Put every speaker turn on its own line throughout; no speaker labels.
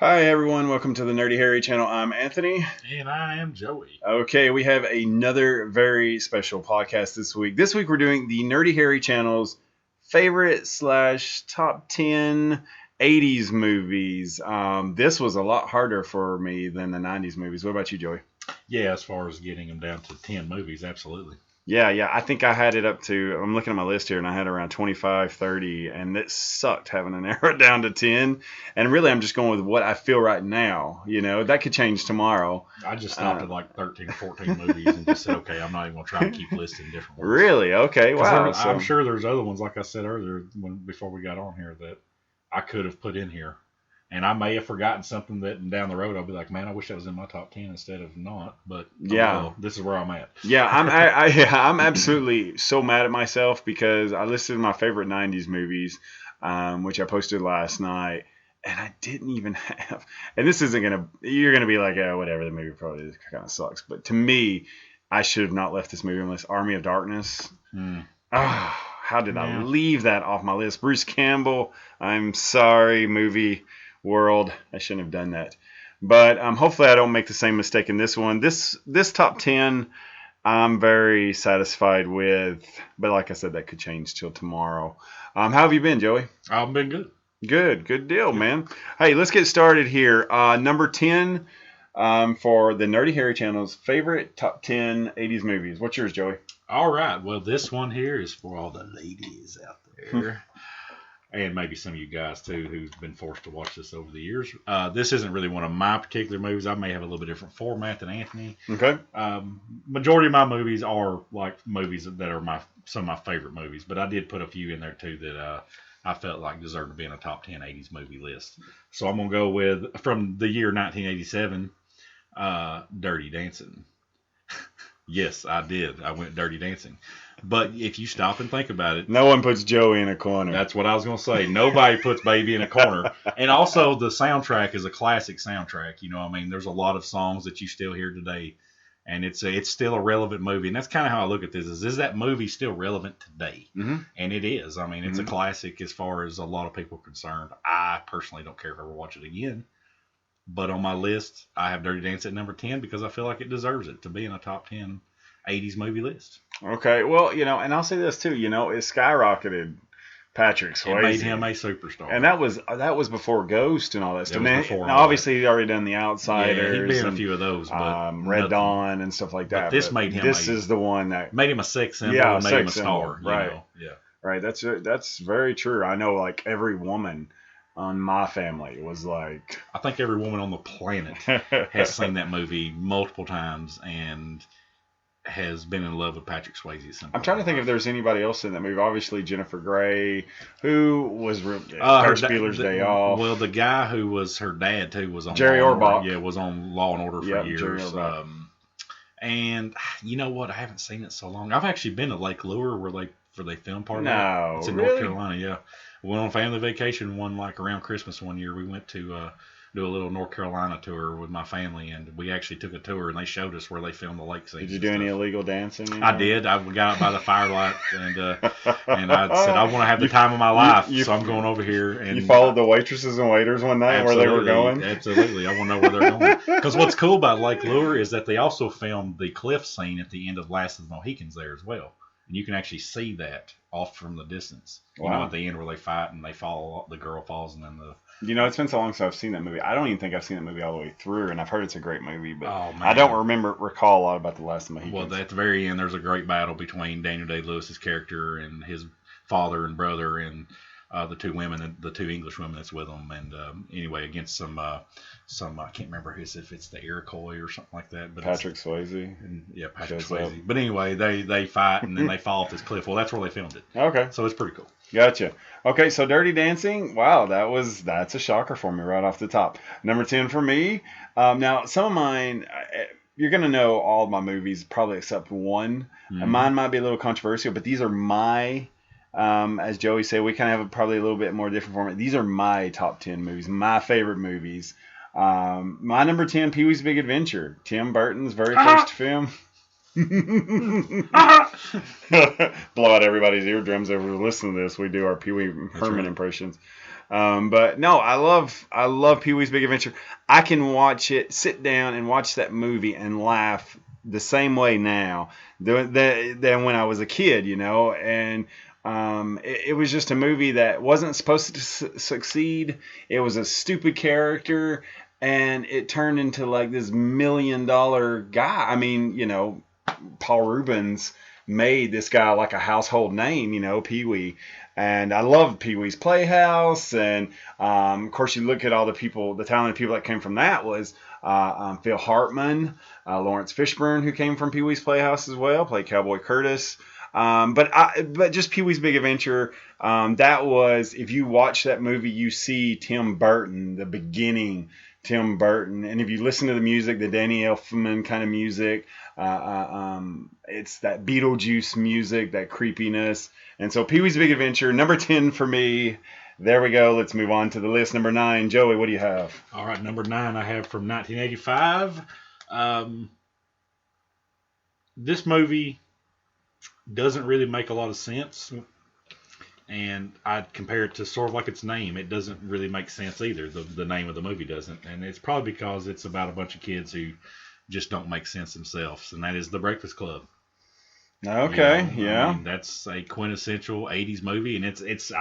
Hi everyone, welcome to the Nerdy Harry channel. I'm Anthony.
And I am Joey.
Okay, we have another very special podcast this week. This week we're doing the Nerdy Harry channel's favorite / top 10 80s movies. This was a lot harder for me than the 90s movies. What about you, Joey?
Yeah, as far as getting them down to 10 movies, absolutely.
Yeah, I think I had it up to, I'm looking at my list here, and I had around 25, 30, and it sucked having to narrow it down to 10. And really, I'm just going with what I feel right now. You know, that could change tomorrow.
I just stopped at like 13 or 14 movies and just said, okay, I'm not even going to try to keep listing different ones.
Really? Okay, wow.
I'm sure there's other ones, like I said earlier, before we got on here, that I could have put in here. And I may have forgotten something that down the road I'll be like, man, I wish that was in my top 10 instead of not. But well, this is where I'm at.
Yeah, I'm absolutely so mad at myself because I listed my favorite 90s movies, which I posted last night, and I didn't even have. And this isn't you're gonna be like, oh, whatever, the movie probably kind of sucks. But to me, I should have not left this movie on the list. Army of Darkness. How did I leave that off my list? Bruce Campbell. I'm sorry, movie world, I shouldn't have done that, but hopefully I don't make the same mistake in this one. This top 10 I'm very satisfied with, but like I said, that could change till tomorrow. How have you been, Joey?
I've been good.
Good deal, man. Hey, let's get started here. Number 10 for the Nerdy Harry channel's favorite top 10 80s movies. What's yours, Joey?
All right, well, this one here is for all the ladies out there. And maybe some of you guys, too, who've been forced to watch this over the years. This isn't really one of my particular movies. I may have a little bit different format than Anthony.
Okay.
Majority of my movies are like movies that are some of my favorite movies. But I did put a few in there, too, that I felt like deserved to be in a top 10 80s movie list. So I'm going to go with, from the year 1987, Dirty Dancing. Yes, I did. I went Dirty Dancing. But if you stop and think about it,
no one puts Joey in a corner.
That's what I was going to say. Nobody puts Baby in a corner. And also, the soundtrack is a classic soundtrack. You know, I mean, there's a lot of songs that you still hear today, and it's still a relevant movie. And that's kind of how I look at this: is that movie still relevant today? Mm-hmm. And it is. I mean, it's a classic as far as a lot of people are concerned. I personally don't care if I ever watch it again. But on my list, I have Dirty Dancing at number 10 because I feel like it deserves it to be in a top 10 80s movie list.
Okay, well, you know, and I'll say this too, you know, it skyrocketed Patrick Swayze.
It made him a superstar.
And that was before Ghost and all that stuff.
Now,
obviously, he'd already done The Outsiders.
Yeah, he'd been in a few of those, but
Red Dawn and stuff like that.
But this made him.
This is the one that
made him a sex symbol. And made him a star.
Right.
You know? Yeah.
Right. That's very true. I know, like every woman on my family was like.
I think every woman on the planet has seen that movie multiple times and has been in love with Patrick Swayze.
I'm trying to think if there's anybody else in that movie. Obviously, Jennifer Grey, who was Ferris Bueller's Day Off.
Well, the guy who was her dad too was on
Jerry Orbach.
Yeah, was on Law and Order for years.
Jerry Orbach.
And you know what? I haven't seen it so long. I've actually been to Lake Lure where they filmed part of it.
No,
it's in
really?
North Carolina. Yeah, we went on family vacation around Christmas one year. We went to do a little North Carolina tour with my family, and we actually took a tour, and they showed us where they filmed the lake scenes.
Did you do any illegal dancing?
I did. I got out by the firelight, and I said, I want to have the time of my life, so I'm going over here. And
you followed the waitresses and waiters one night where they were going?
Absolutely. I want to know where they're going. Because what's cool about Lake Lure is that they also filmed the cliff scene at the end of Last of the Mohicans there as well. And you can actually see that off from the distance. You know, at the end where they fight and they fall, the girl falls, and then the...
You know, it's been so long since I've seen that movie. I don't even think I've seen that movie all the way through, and I've heard it's a great movie, but I don't recall a lot about the Last of the Mohicans.
Well, at the very end, there's a great battle between Daniel Day-Lewis's character and his father and brother and the two English women that's with them. And anyway, against some I can't remember if it's the Iroquois or something like that. But
Patrick Swayze.
Yeah, Patrick Swayze. But anyway, they fight and then they fall off this cliff. Well, that's where they filmed it.
Okay.
So it's pretty cool.
Gotcha. Okay, so Dirty Dancing. Wow, that's a shocker for me right off the top. Number 10 for me. Now, some of mine, you're going to know all of my movies probably except one. Mm-hmm. Mine might be a little controversial, but these are my... as Joey said, we kind of have probably a little bit more different format. These are my top 10 movies, my favorite movies. My number 10, Pee-wee's Big Adventure, Tim Burton's very first film. Blow out everybody's eardrums over listening to this. We do our Pee-wee Herman impressions. But no, I love Pee Wee's Big Adventure. I can sit down and watch that movie and laugh the same way now than when I was a kid, and it was just a movie that wasn't supposed to succeed. It was a stupid character, and it turned into like this $1 million guy. I mean, Paul Rubens made this guy like a household name, Pee Wee. And I love Pee Wee's Playhouse. And of course, you look at all the talented people that came from that was Phil Hartman, Lawrence Fishburne, who came from Pee Wee's Playhouse as well, played Cowboy Curtis. But just Pee Wee's Big Adventure, that was, if you watch that movie, you see Tim Burton, the beginning Tim Burton. And if you listen to the music, the Danny Elfman kind of music, it's that Beetlejuice music, that creepiness. And so Pee Wee's Big Adventure, number 10 for me. There we go. Let's move on to the list. Number 9. Joey, what do you have?
All right, number 9 I have from 1985. This movie doesn't really make a lot of sense. And I'd compare it to sort of like its name. It doesn't really make sense either. The name of the movie doesn't. And it's probably because it's about a bunch of kids who just don't make sense themselves. And that is The Breakfast Club.
Okay, yeah.
I mean, that's a quintessential 80s movie. And it's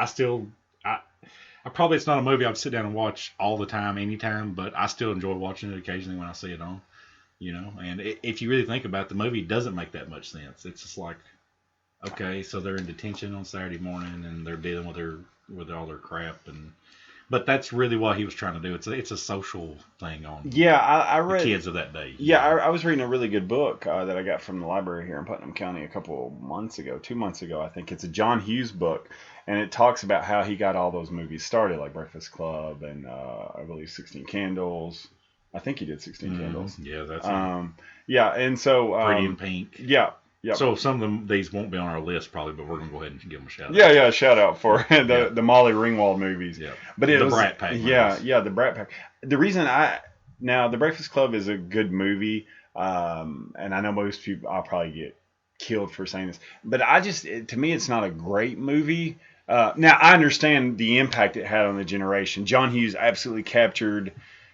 probably it's not a movie I'd sit down and watch all the time, anytime, but I still enjoy watching it occasionally when I see it on. And if you really think about it, the movie doesn't make that much sense. It's just like, okay, so they're in detention on Saturday morning and they're dealing with all their crap, but that's really what he was trying to do. It's a social thing on
I read
the kids of that day.
Yeah, I was reading a really good book that I got from the library here in Putnam County a couple months ago, 2 months ago, I think. It's a John Hughes book, and it talks about how he got all those movies started, like Breakfast Club and I believe 16 Candles. I think he did 16 Candles.
Yeah, that's
yeah, and so
Pretty in Pink.
Yeah. Yep.
So some of these won't be on our list probably, but we're gonna go ahead and give them a shout out.
Yeah, shout out for the Molly Ringwald movies.
Yeah,
but
the Brat Pack.
The Brat Pack. The reason The Breakfast Club is a good movie, and I know most people, I'll probably get killed for saying this, but to me, it's not a great movie. Now I understand the impact it had on the generation. John Hughes absolutely captured,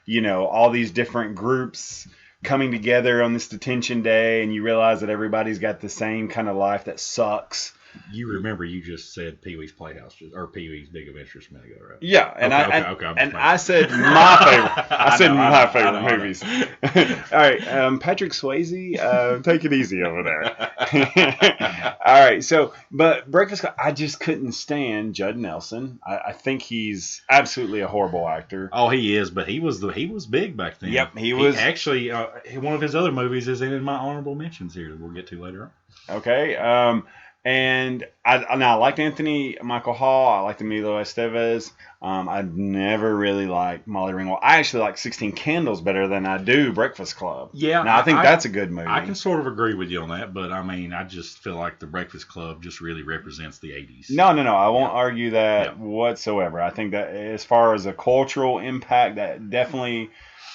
all these different groups coming together on this detention day, and you realize that everybody's got the same kind of life that sucks.
You remember you just said Pee Wee's Playhouse or Pee Wee's Big Adventure a minute ago, right?
Yeah, and I said my favorite movies. All right, Patrick Swayze, take it easy over there. All right, but Breakfast Club, I just couldn't stand Judd Nelson. I think he's absolutely a horrible actor.
Oh, he is, but he was big back then.
Yep, he was.
Actually, one of his other movies is in my honorable mentions here that we'll get to later on.
Okay. And I liked Anthony Michael Hall. I liked Emilio Estevez. I never really liked Molly Ringwald. I actually like 16 Candles better than I do Breakfast Club.
Yeah.
Now, I think that's a good movie.
I can sort of agree with you on that, but I mean, I just feel like the Breakfast Club just really represents the 80s.
No. I won't argue that whatsoever. I think that as far as a cultural impact, that definitely,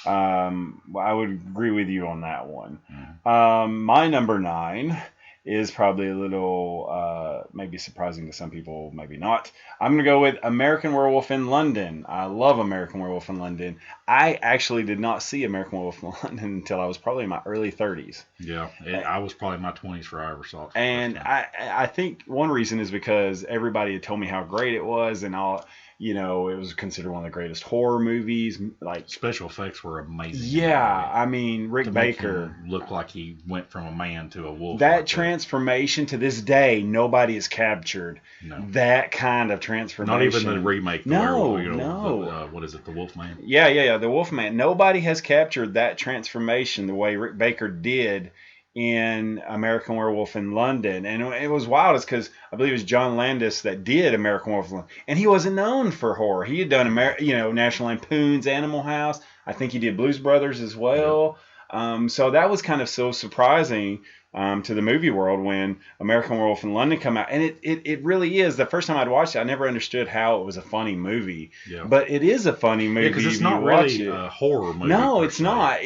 I would agree with you on that one. My number 9 is probably a little maybe surprising to some people, maybe not. I'm going to go with American Werewolf in London. I love American Werewolf in London. I actually did not see American Werewolf in London until I was probably in my early 30s.
Yeah, I was probably in my 20s before I ever saw it.
And I think one reason is because everybody had told me how great it was, and all. It was considered one of the greatest horror movies. Like
special effects were amazing.
Yeah, I mean Rick Baker
looked like he went from a man to a wolf.
That transformation to this day, nobody has captured. No. That kind of transformation.
Not even the remake.
No.
What is it? The Wolfman.
Yeah. The Wolfman. Nobody has captured that transformation the way Rick Baker did in American Werewolf in London. And it was wild because I believe it was John Landis that did American Werewolf in London. And he wasn't known for horror. He had done National Lampoon's Animal House. I think he did Blues Brothers as well. Yeah. So that was kind of so surprising to the movie world when American Werewolf in London come out. And it really is. The first time I'd watched it, I never understood how it was a funny movie. Yeah. But it is a funny movie.
Because it's not really a horror movie.
No, it's not.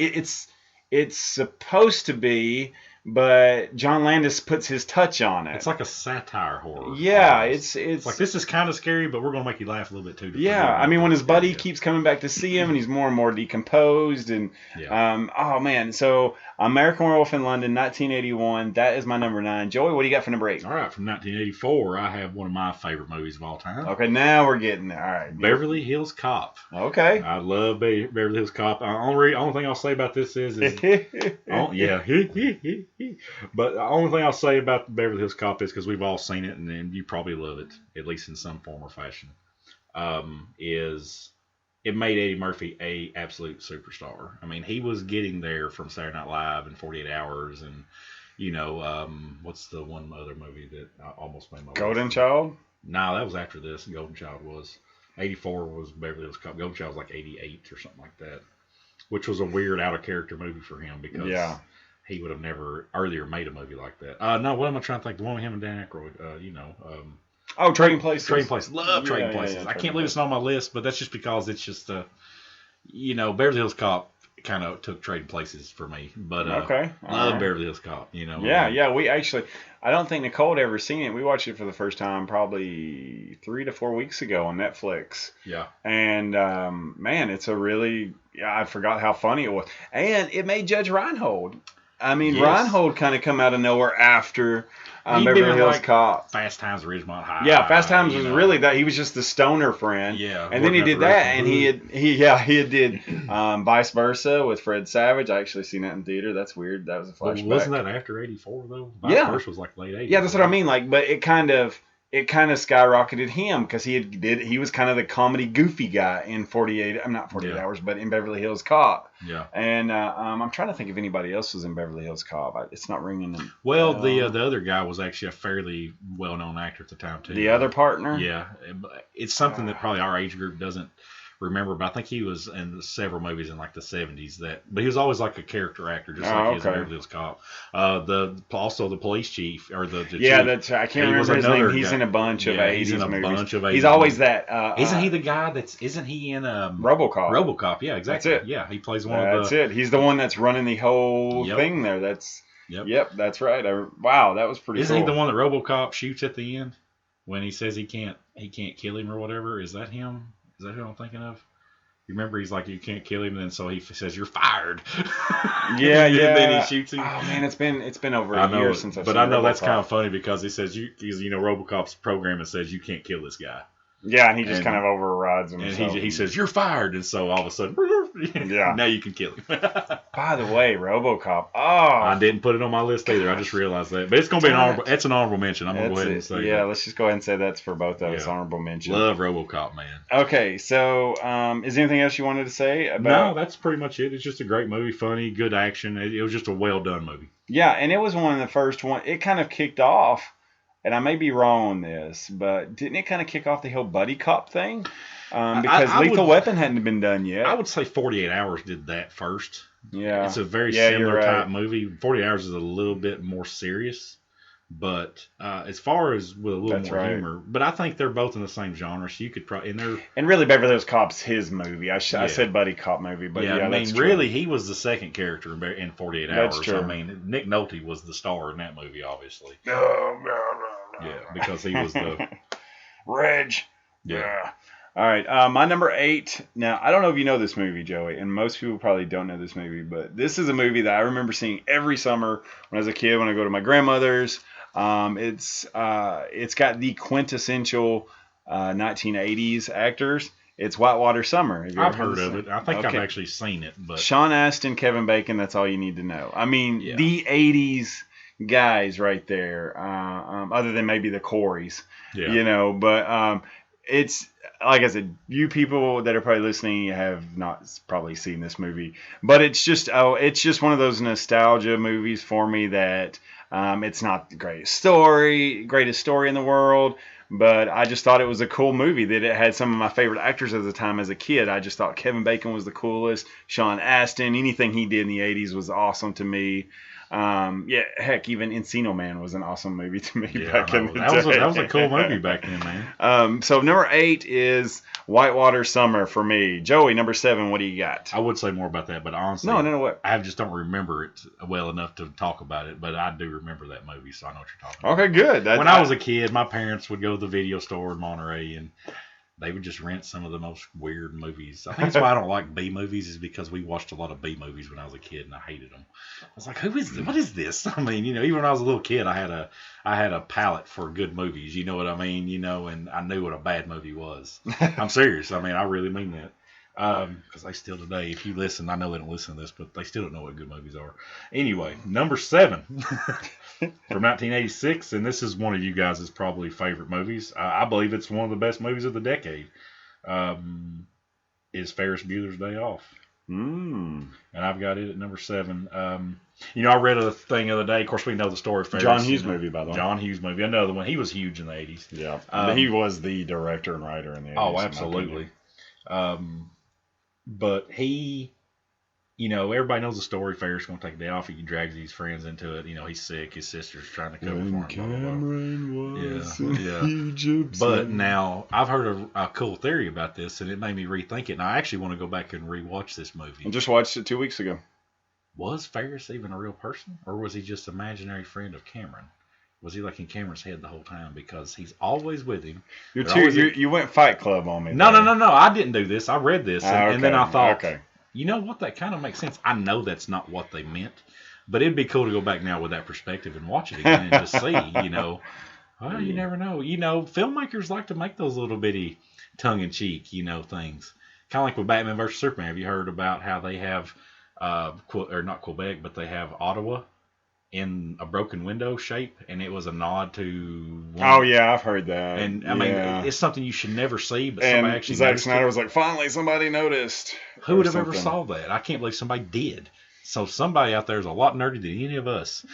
It's supposed to be, but John Landis puts his touch on it.
It's like a satire horror.
Yeah,
almost.
it's
like this is kind of scary, but we're gonna make you laugh a little bit too.
Yeah, I mean when his buddy keeps coming back to see him, and he's more and more decomposed, and oh man, so American Werewolf in London, 1981. That is my number 9. Joey, what do you got for number 8?
All right, from 1984, I have one of my favorite movies of all time.
Okay, now we're getting there. All right,
Beverly Hills Cop.
Okay,
I love Beverly Hills Cop. Only thing I'll say about this is yeah, but the only thing I'll say about Beverly Hills Cop is because we've all seen it, and you probably love it at least in some form or fashion. Is it made Eddie Murphy a absolute superstar? I mean, he was getting there from Saturday Night Live and 48 Hours, and what's the one other movie that I almost made my
Golden
list?
Child?
No, that was after this. Golden Child was 84 was Beverly Hills Cop. Golden Child was like 88 or something like that, which was a weird out of character movie for him because he would have never earlier made a movie like that. No, what am I trying to think? The one with him and Dan Aykroyd.
Trading Places.
Trading Places. Love Trading Places. I can't believe it's not on my list, but that's just because it's just, Beverly Hills Cop kind of took Trading Places for me. But love right. Beverly Hills Cop.
Yeah. We actually, I don't think Nicole had ever seen it. We watched it for the first time probably 3 to 4 weeks ago on Netflix.
Yeah.
And man, it's a really, I forgot how funny it was, and it made Judge Reinhold. I mean, yes. Reinhold kind of come out of nowhere after Beverly Hills Cop.
Fast Times at Ridgemont High.
Yeah, Fast Times was really that. He was just the stoner friend.
Yeah.
And then he did that, and he did Vice Versa with Fred Savage. I actually seen that in theater. That's weird. That was a flashback.
Wasn't that after 84 though? Vice Versa was like late 80s.
Yeah, that's what I mean. Like, but it kind of skyrocketed him because he was kind of the comedy goofy guy in 48. I'm not 48 Hours, but in Beverly Hills Cop.
Yeah.
And I'm trying to think if anybody else was in Beverly Hills Cop. It's not ringing.
Well, the other guy was actually a fairly well-known actor at the time too.
The other partner.
Yeah, it's something that probably our age group doesn't remember, but I think he was in several movies in like the 70s. But he was always like a character actor, just like he is in Beverly Hills Cop. Also the police chief or the chief,
that's I can't remember his name. He's in a bunch of 80s
he's in a
movies.
Bunch of 80s
he's always that.
Isn't he the guy isn't he in
RoboCop?
RoboCop, yeah, exactly.
That's it.
Yeah, he plays one of the.
That's it. He's the one that's running the whole thing there. Yep, that's right. Wow, that was pretty.
Isn't
cool.
he the one that RoboCop shoots at the end when he says he can't kill him or whatever? Is that him? Is that who I'm thinking of? You remember he's like, you can't kill him, and then so he says, you're fired.
Yeah.
And then he shoots him.
Oh man, it's been over a year since I've seen
But I know
RoboCop.
that's kind of funny because he says RoboCop's program and says you can't kill this guy.
Yeah, and he just kind of overrides him.
And he says, you're fired, and so all of a sudden, now you can kill him.
By the way, RoboCop. Oh,
I didn't put it on my list either. I just realized that, but it's gonna be an honorable. It's an honorable mention. I'm gonna go ahead and say.
Yeah, let's just go ahead and say that's for both of us. Honorable mention.
Love RoboCop, man.
Okay, so is there anything else you wanted to say about?
No, that's pretty much it. It's just a great movie, funny, good action. It was just a well done movie.
Yeah, and it was one of the first one. It kind of kicked off. And I may be wrong on this, but didn't it kind of kick off the whole buddy cop thing? Because Lethal Weapon hadn't been done yet.
I would say 48 Hours did that first.
Yeah.
It's a very similar type movie. 48 Hours is a little bit more serious, but as far as with a little more humor. But I think they're both in the same genre, so you could probably... And
really, Beverly Hills Cop's his movie. I said buddy cop movie, but
I mean, really, he was the second character in 48 Hours.
That's true.
I mean, Nick Nolte was the star in that movie, obviously. Yeah, because he was the...
Reg.
Yeah.
All right, my number 8. Now, I don't know if you know this movie, Joey, and most people probably don't know this movie, but this is a movie that I remember seeing every summer when I was a kid when I go to my grandmother's. It's got the quintessential 1980s actors. It's Whitewater Summer.
I've heard of it. I think I've actually seen it. But
Sean Astin, Kevin Bacon, that's all you need to know. I mean, the 80s guys right there, other than maybe the Coreys, but it's, like I said, you people that are probably listening have not probably seen this movie, but it's just one of those nostalgia movies for me that it's not the greatest story in the world, But I just thought it was a cool movie that it had some of my favorite actors at the time as a kid. I just thought Kevin Bacon was the coolest. Sean Astin, anything he did in the 80s was awesome to me. Yeah, heck, even Encino Man was an awesome movie to me back in the day.
That was a cool movie back then, man.
So number 8 is Whitewater Summer for me. Joey, number 7, what do you got?
I would say more about that, but honestly,
no, what?
I just don't remember it well enough to talk about it, but I do remember that movie, so I know what you're talking about.
Okay, good.
When I was a kid, my parents would go to the video store in Monterey, and they would just rent some of the most weird movies. I think that's why I don't like B movies, is because we watched a lot of B movies when I was a kid, and I hated them. I was like, what is this? I mean, even when I was a little kid, I had a palate for good movies. You know what I mean? And I knew what a bad movie was. I'm serious. I mean, I really mean that. Because they still today, if you listen, I know they don't listen to this, but they still don't know what good movies are. Anyway, number 7 from 1986, and this is one of you guys' probably favorite movies. I believe it's one of the best movies of the decade. Is Ferris Bueller's Day Off. And I've got it at number 7. I read a thing the other day. Of course, we know the story of Ferris.
John Hughes movie, by the way.
John Hughes movie. Another one. He was huge in the 80s.
Yeah. He was the director and writer in the 80s.
Oh, absolutely. But he, everybody knows the story. Ferris going to take a day off. He drags these friends into it. He's sick. His sister's trying to cover for him.
Cameron was
Egypt. But now, I've heard a cool theory about this, and it made me rethink it. And I actually want to go back and rewatch this movie.
I just watched it 2 weeks ago.
Was Ferris even a real person? Or was he just an imaginary friend of Cameron? Was he like in Cameron's head the whole time? Because he's always with him.
You went Fight Club on me.
No. I didn't do this. I read this, and then I thought, you know what? That kind of makes sense. I know that's not what they meant, but it'd be cool to go back now with that perspective and watch it again and just see, well, you never know. Filmmakers like to make those little bitty tongue-in-cheek, things. Kind of like with Batman vs. Superman. Have you heard about how they have, not Quebec, but they have Ottawa in a broken window shape, and it was a nod to
Oh yeah, I've heard that.
And I mean, it's something you should never see, but
and
somebody actually
Zack Snyder was like, finally somebody noticed.
Who would have ever saw that? I can't believe somebody did. So somebody out there is a lot nerdy than any of us.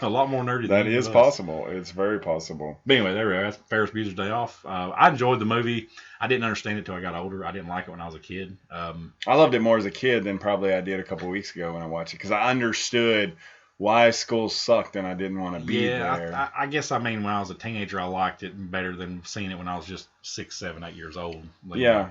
A lot more nerdy than any of us.
That is possible. It's very possible.
But anyway, there we are. That's Ferris Bueller's Day Off. I enjoyed the movie. I didn't understand it until I got older. I didn't like it when I was a kid.
I loved it more as a kid than probably I did a couple weeks ago when I watched it, because I understood why school sucked and I didn't want to be there.
I guess, when I was a teenager, I liked it better than seeing it when I was just 6, 7, 8 years old.
Yeah.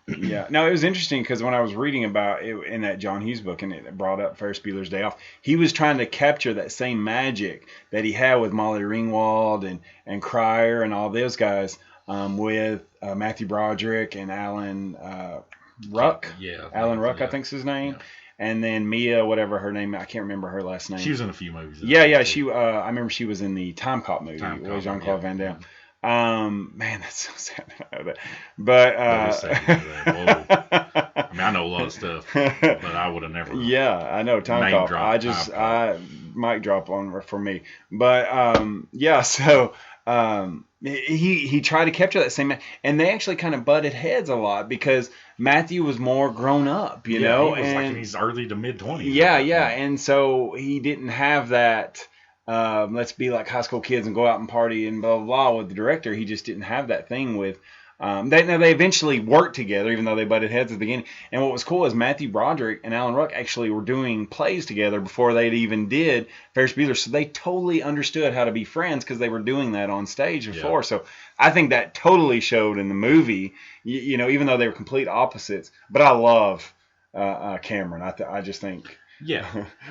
No, it was interesting because when I was reading about it in that John Hughes book, and it brought up Ferris Bueller's Day Off, he was trying to capture that same magic that he had with Molly Ringwald and Cryer and all those guys, with Matthew Broderick and Alan Ruck. Alan Ruck, I think's his name. Yeah. And then Mia, whatever her name, I can't remember her last name.
She was in a few movies.
Yeah. She, I remember she was in the Time Cop movie with Jean-Claude Van Damme. Man, that's so sad to know that. But
I know a lot of stuff, but I would have never.
Yeah, I know Time Cop. I mic drop on for me. But so. He tried to capture that same, and they actually kind of butted heads a lot because Matthew was more grown up,
he was like in his early to mid 20s.
Yeah, and so he didn't have that. Let's be like high school kids and go out and party and blah blah blah with the director. He just didn't have that thing with. They eventually worked together, even though they butted heads at the beginning. And what was cool is Matthew Broderick and Alan Ruck actually were doing plays together before they even did Ferris Bueller. So they totally understood how to be friends because they were doing that on stage before. Yeah. So I think that totally showed in the movie, even though they were complete opposites. But I love Cameron. I just think.
Yeah.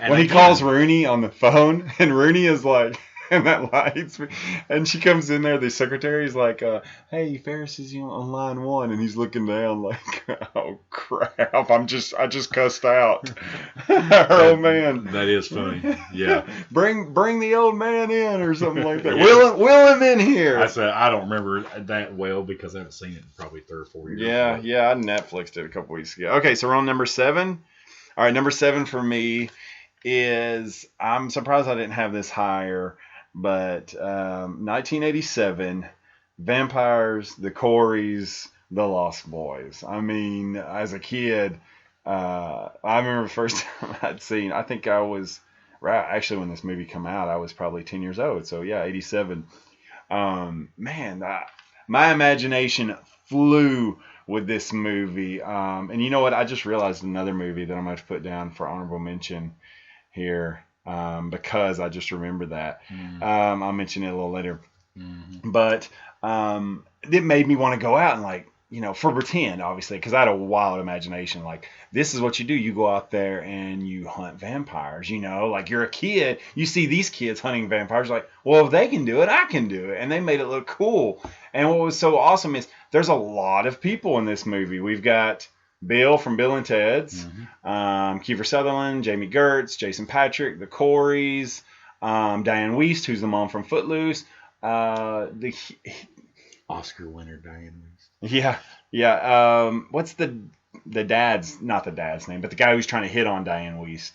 When he calls Rooney on the phone, and Rooney is like... And that lights me. And she comes in there, the secretary's like, hey, Ferris is on line 1, and he's looking down like, oh crap, I just cussed out her old man.
That is funny. Yeah.
Bring the old man in or something like that. Will him in here.
I don't remember that well because I haven't seen it in probably 3 or 4 years.
Yeah, I Netflixed it a couple weeks ago. Okay, so we're on number 7. All right, number 7 for me is, I'm surprised I didn't have this higher, but 1987, Vampires, the Coreys, the Lost Boys. I mean, as a kid, I remember the first time I'd seen, I think I was, actually when this movie came out, I was probably 10 years old. So yeah, 87. Man, my imagination flew with this movie. And you know what? I just realized another movie that I'm going to put down for honorable mention here, because I just remembered that. I'll mention it a little later. But it made me want to go out and, like, for pretend, obviously, because I had a wild imagination. Like, this is what you do. You go out there and you hunt vampires, like you're a kid. You see these kids hunting vampires. You're like, well, if they can do it, I can do it. And they made it look cool. And what was so awesome is there's a lot of people in this movie. We've got Bill from Bill and Ted's, Kiefer Sutherland, Jamie Gertz, Jason Patric, the Coreys, Diane Wiest, who's the mom from Footloose, the
Oscar winner Diane Wiest.
Yeah. What's the dad's, not the dad's name, but the guy who's trying to hit on Diane Wiest.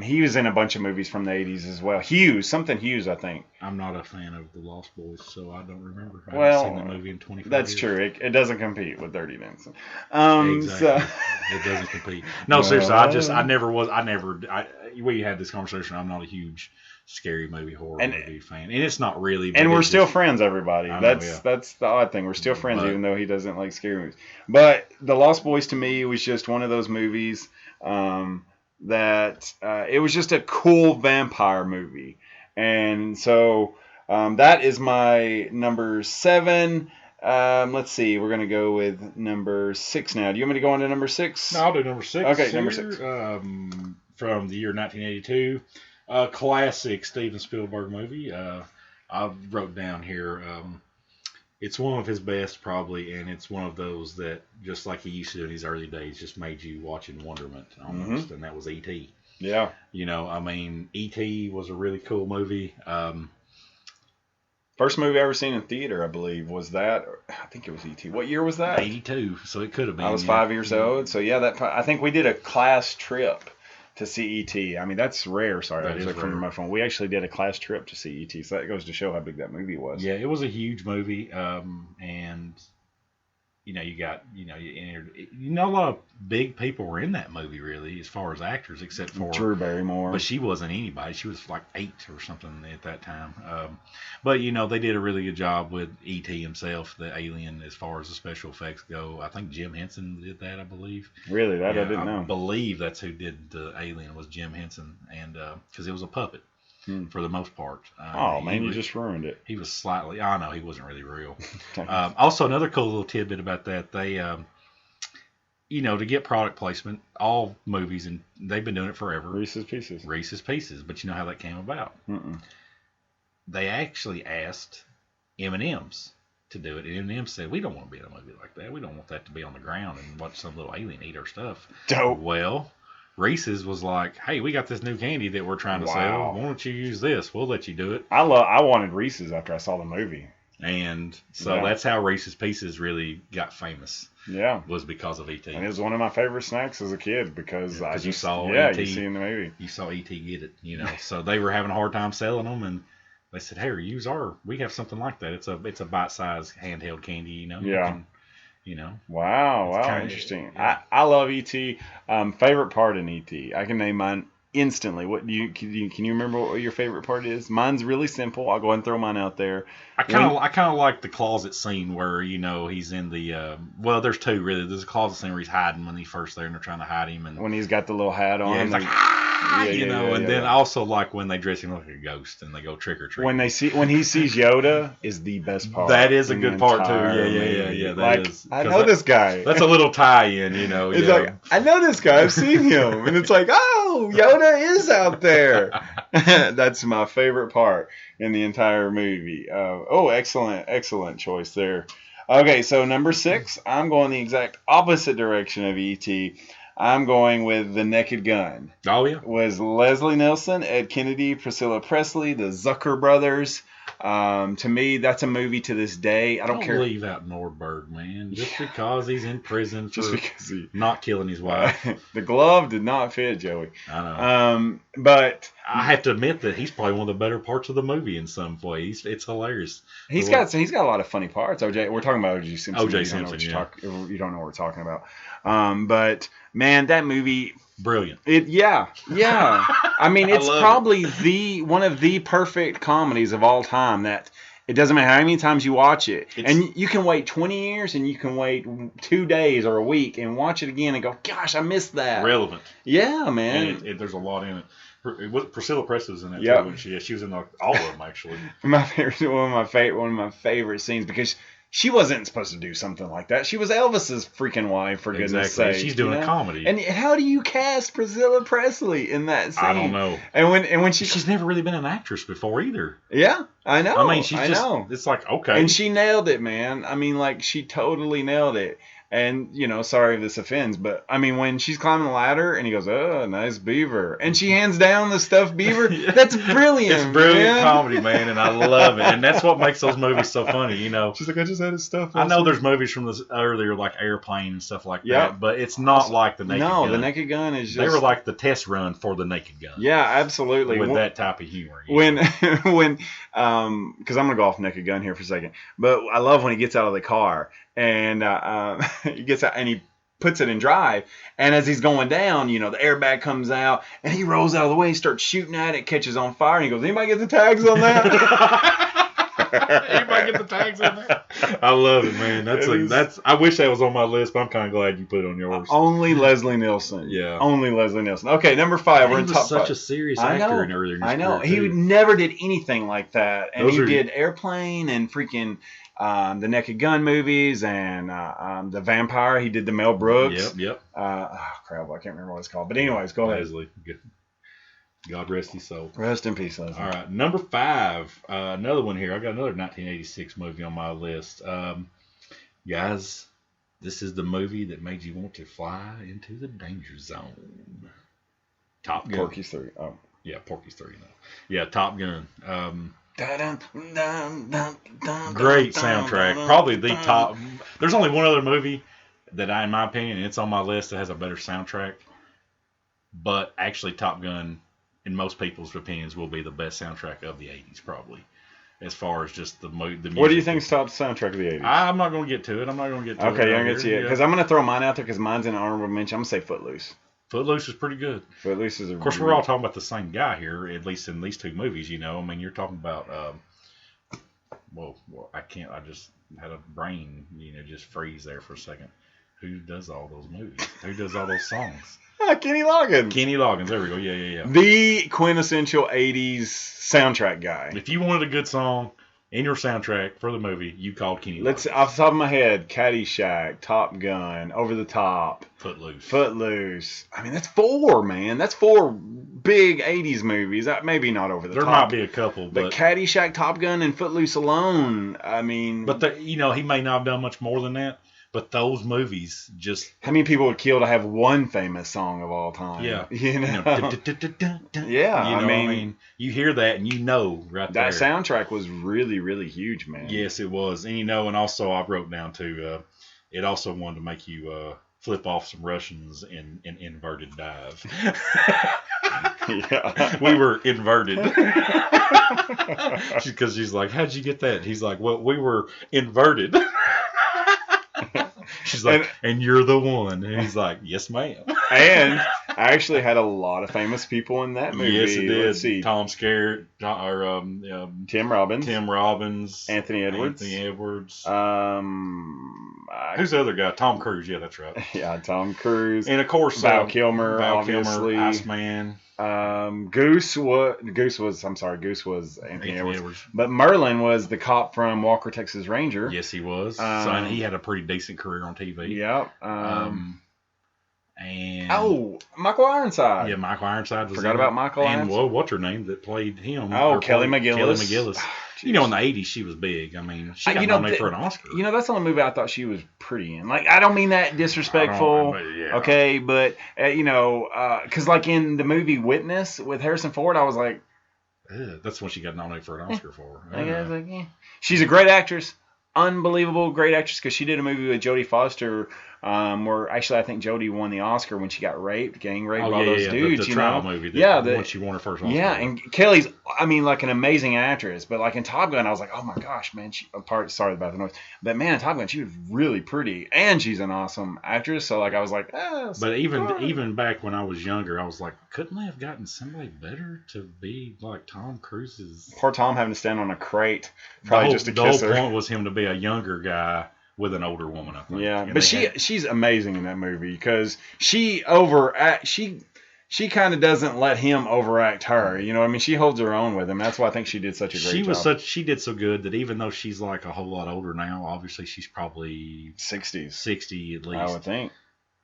He was in a bunch of movies from the 80s as well. Hughes, I think.
I'm not a fan of The Lost Boys, so I don't remember. I
Well,
haven't seen that movie in 25
that's
years.
true. It doesn't compete with Dirty Dancing.
Exactly. It doesn't compete. No, seriously, we had this conversation. I'm not a huge scary movie, horror movie fan. And it's not really.
And we're still friends, everybody. That's the odd thing. We're still friends, even though he doesn't like scary movies. But The Lost Boys, to me, was just one of those movies that it was just a cool vampire movie. And so that is my number 7. Let's see. We're going to go with number 6 now. Do you want me to go on to number 6?
No, I'll do number 6.
Okay, number 6.
From the year 1982. Classic Steven Spielberg movie. I wrote down here, it's one of his best probably, and it's one of those that, just like he used to do in his early days, just made you watch in wonderment almost, and that was E.T.
Yeah.
E.T. was a really cool movie.
First movie I ever seen in theater, I believe, was that. I think it was E.T. What year was that?
82, so it could have been.
I was 5 years old, so yeah, I think we did a class trip to see E.T. I mean, that's rare. Sorry, I was looking from my phone. We actually did a class trip to see E.T., so that goes to show how big that movie was.
Yeah, it was a huge movie, and you got, a lot of big people were in that movie, really, as far as actors, except for
Drew Barrymore.
But she wasn't anybody. She was like 8 or something at that time. But they did a really good job with E.T. himself, the alien, as far as the special effects go. I think Jim Henson did that, I believe.
Really? I didn't know.
I believe that's who did the alien, was Jim Henson, and because it was a puppet. For the most part.
You just ruined it.
He was slightly. I know he wasn't really real. Also, another cool little tidbit about that, they, to get product placement, all movies, and they've been doing it forever.
Reese's Pieces.
But you know how that came about?
Mm-mm.
They actually asked M&M's to do it, and M&M's said, "We don't want to be in a movie like that. We don't want that to be on the ground and watch some little alien eat our stuff."
Dope.
Well, Reese's was like, "Hey, we got this new candy that we're trying to sell. Why don't you use this? We'll let you do it."
I wanted Reese's after I saw the movie.
And so that's how Reese's Pieces really got famous.
Yeah.
Was because of E.T.
And it was one of my favorite snacks as a kid because
you saw E.T.
you see in the movie.
You saw E.T. get it, So they were having a hard time selling them, and they said, "Hey, we have something like that. It's a bite-sized handheld candy,
Yeah. Wow, interesting.
Yeah.
I love E.T. Favorite part in E.T. I can name mine instantly. What can you remember what your favorite part is? Mine's really simple. I'll go ahead and throw mine out there.
I kind of like the closet scene where he's in the there's two really. There's a closet scene where he's hiding when he's first there and they're trying to hide him, and
when he's got the little hat on.
Yeah, he's like and then also like when they dress him like a ghost and they go trick or treat.
When he sees Yoda is the best part.
That is a good part too. Yeah. That is.
I know this guy.
That's a little tie-in,
It's like, I know this guy. I've seen him, and it's like, oh, Yoda is out there. That's my favorite part in the entire movie. Excellent choice there. Okay, so number 6, I'm going the exact opposite direction of E.T. I'm going with The Naked Gun.
Oh, yeah.
Was Leslie Nielsen, Ed Kennedy, Priscilla Presley, the Zucker brothers. To me, that's a movie to this day. I don't care.
Leave out Nordberg, man. Just because he's in prison for not killing his wife.
The glove did not fit, Joey.
I know.
But
I have to admit that he's probably one of the better parts of the movie in some ways. It's hilarious.
He's got a lot of funny parts. We're talking about O.J. Simpson.
O.J. Simpson,
you don't know what we're talking about. But man, that movie.
Brilliant.
Yeah. I mean, it's probably one of the perfect comedies of all time. That It doesn't matter how many times you watch it.
It's-
And you can wait 20 years and you can wait 2 days or a week and watch it again and go, gosh, I missed that.
Relevant.
Yeah, man.
And there's a lot in it. Priscilla Presley's in it
Yep.
too. She was in all of them actually.
One of my favorite scenes because she wasn't supposed to do something like that. She was Elvis's freaking wife, for goodness sake.
She's doing a comedy.
And how do you cast Priscilla Presley in that scene?
I don't know.
And when she's
never really been an actress before either.
Yeah, I know.
I mean, it's like, okay.
And she nailed it, man. I mean, like, she totally nailed it. And, sorry if this offends, but, I mean, when she's climbing the ladder and he goes, oh, nice beaver. And she hands down the stuffed beaver. That's brilliant.
It's brilliant comedy, man, and I love it. And that's what makes those movies so funny,
She's like, I just had his stuff.
I know there's movies from this earlier, like Airplane and stuff like that, but it's not like the Naked Gun.
No, the Naked Gun is just...
They were like the test run for the Naked Gun.
Yeah, absolutely.
With that type of humor.
When, because I'm going to go off Naked Gun here for a second, but I love when he gets out of the car and he gets out and he puts it in drive, and as he's going down, the airbag comes out and he rolls out of the way, starts shooting at it, catches on fire, and he goes, anybody get the tags on that?
Anybody get the tags on that? I love it, man. That's I wish that was on my list, but I'm kind of glad you put it on yours.
Only Leslie Nielsen.
Yeah.
Only Leslie Nielsen. Okay, number 5. We're in top 5.
He was such a serious actor in earlier in his
I know.
career,
He never did anything like that, and
he
did Airplane and freaking the Naked Gun movies and the Vampire. He did the Mel Brooks.
Yep.
Crap, I can't remember what it's called. But anyways, go ahead.
Leslie. God rest his soul.
Rest in peace, Leslie.
All right, number 5. Another one here. I got another 1986 movie on my list. Guys, this is the movie that made you want to fly into the danger zone. Top Gun.
Porky's 3. Oh.
Yeah, Porky's 3 now. Yeah, Top Gun. Great soundtrack. Probably the top. There's only one other movie that in my opinion, it's on my list that has a better soundtrack. But actually, Top Gun, in most people's opinions, will be the best soundtrack of the 80s, probably. As far as just the music.
What do you think is top soundtrack of the 80s?
I'm not going to get to it.
Okay, you're going to get to it. Because I'm going to throw mine out there because mine's an honorable mention. I'm going to say Footloose.
Footloose is pretty good.
Footloose is
of course, we're all talking about the same guy here, at least in these two movies, I mean, you're talking about, well, I can't, I just had a brain, just freeze there for a second. Who does all those movies? Who does all those songs?
Kenny Loggins.
Kenny Loggins, there we go. Yeah.
The quintessential 80s soundtrack guy.
If you wanted a good song in your soundtrack for the movie, you called Kenny Loggins.
Off the top of my head, Caddyshack, Top Gun, Over the Top,
Footloose.
I mean, that's 4, man. That's 4 big 80s movies. Maybe not Over the Top.
There might be a couple, but
Caddyshack, Top Gun, and Footloose alone, I mean...
But, he may not have done much more than that. But those movies just...
How many people would kill to have one famous song of all time?
Yeah.
Yeah,
I mean, you hear that and right there.
That soundtrack was really, really huge, man.
Yes, it was. And, and also I wrote down, too, it also wanted to make you flip off some Russians in inverted dive.
Yeah.
We were inverted. Because she's like, how'd you get that? He's like, well, we were inverted. She's like, and you're the one. And he's like, yes, ma'am.
And I actually had a lot of famous people in that movie.
Yes, it did.
Let's see.
Tom Skerritt, or
Tim Robbins,
Anthony Edwards. Who's the other guy? Tom Cruise. Yeah, that's right.
Yeah, Tom Cruise.
And of course,
Val Kilmer, obviously.
Iceman.
Goose was Anthony Edwards. But Merlin was the cop from Walker, Texas Ranger.
Yes, he was. So he had a pretty decent career on TV.
Yep.
And
Michael Ironside.
Yeah, Michael Ironside.
Forgot about Michael Ironside.
And what's her name that played him?
Kelly McGillis.
In the 80s, she was big. I mean, she got nominated for an Oscar.
That's the only movie I thought she was pretty in. Like, I don't mean that disrespectful. Okay, but, because, like, in the movie Witness with Harrison Ford, I was like...
That's when she got nominated for an Oscar for.
I was like, yeah. She's a great actress. Unbelievable great actress, because she did a movie with Jodie Foster where actually I think Jodie won the Oscar when she got gang raped by those dudes.
The trial movie. When she won her first Oscar.
Yeah, and Kelly's I mean, like an amazing actress, but like in Top Gun, I was like, oh my gosh, man. Sorry about the noise, but man, in Top Gun, she was really pretty, and she's an awesome actress. So like, I was like,
But even back when I was younger, I was like, couldn't they have gotten somebody better to be like Tom Cruise's?
Poor Tom having to stand on a crate, probably just to
the
kiss
whole
her.
point was him to be a younger guy with an older woman, I think.
Yeah,
And
but she's amazing in that movie because she kind of doesn't let him overact her. You know, I mean, she holds her own with him. That's why I think she did such a great job.
She did so good that even though she's like a whole lot older now, obviously she's probably
60s,
60 at least.
I would think.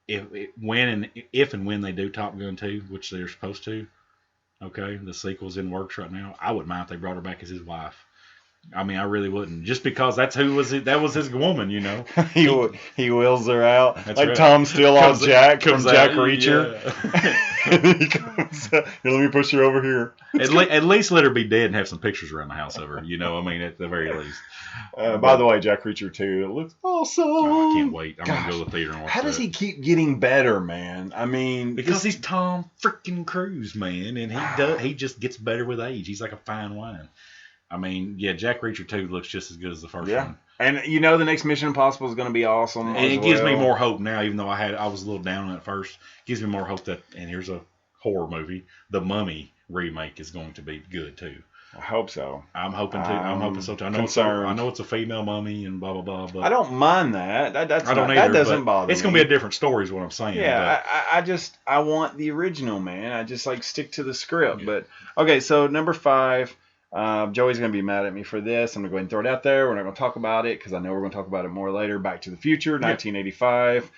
If and when they do Top Gun 2, which they're supposed to, okay, the sequel's in works right now. I wouldn't mind if they brought her back as his wife. I mean, I really wouldn't, just because that was his woman, you know.
he wheels her out like
right.
Tom Steele off Jack from Jack Reacher.
Yeah.
He comes out, here, let me push her over here.
At least let her be dead and have some pictures around the house of her. You know, I mean, at the very least.
By the way, Jack Reacher 2, it looks awesome.
I can't wait. I'm gonna go to the theater and watch
How does he keep getting better, man? I mean,
because he's Tom freaking Cruise, man, and he just gets better with age. He's like a fine wine. I mean, yeah, Jack Reacher 2 looks just as good as the first one.
And you know the next Mission Impossible is going to be awesome.
And it gives me more hope now, even though I was a little down on it first. It gives me more hope that, and here's a horror movie, The Mummy remake is going to be good too.
I hope so.
I'm hoping so too. I know it's a female mummy and blah blah blah. But
I don't mind that. That doesn't bother me.
It's going to be a different story, is what I'm saying.
Yeah, I want the original, man. I just like stick to the script. Yeah. But okay, so number 5. Joey's going to be mad at me for this. I'm going to go ahead and throw it out there. We're not going to talk about it because I know we're going to talk about it more later. Back to the Future, 1985.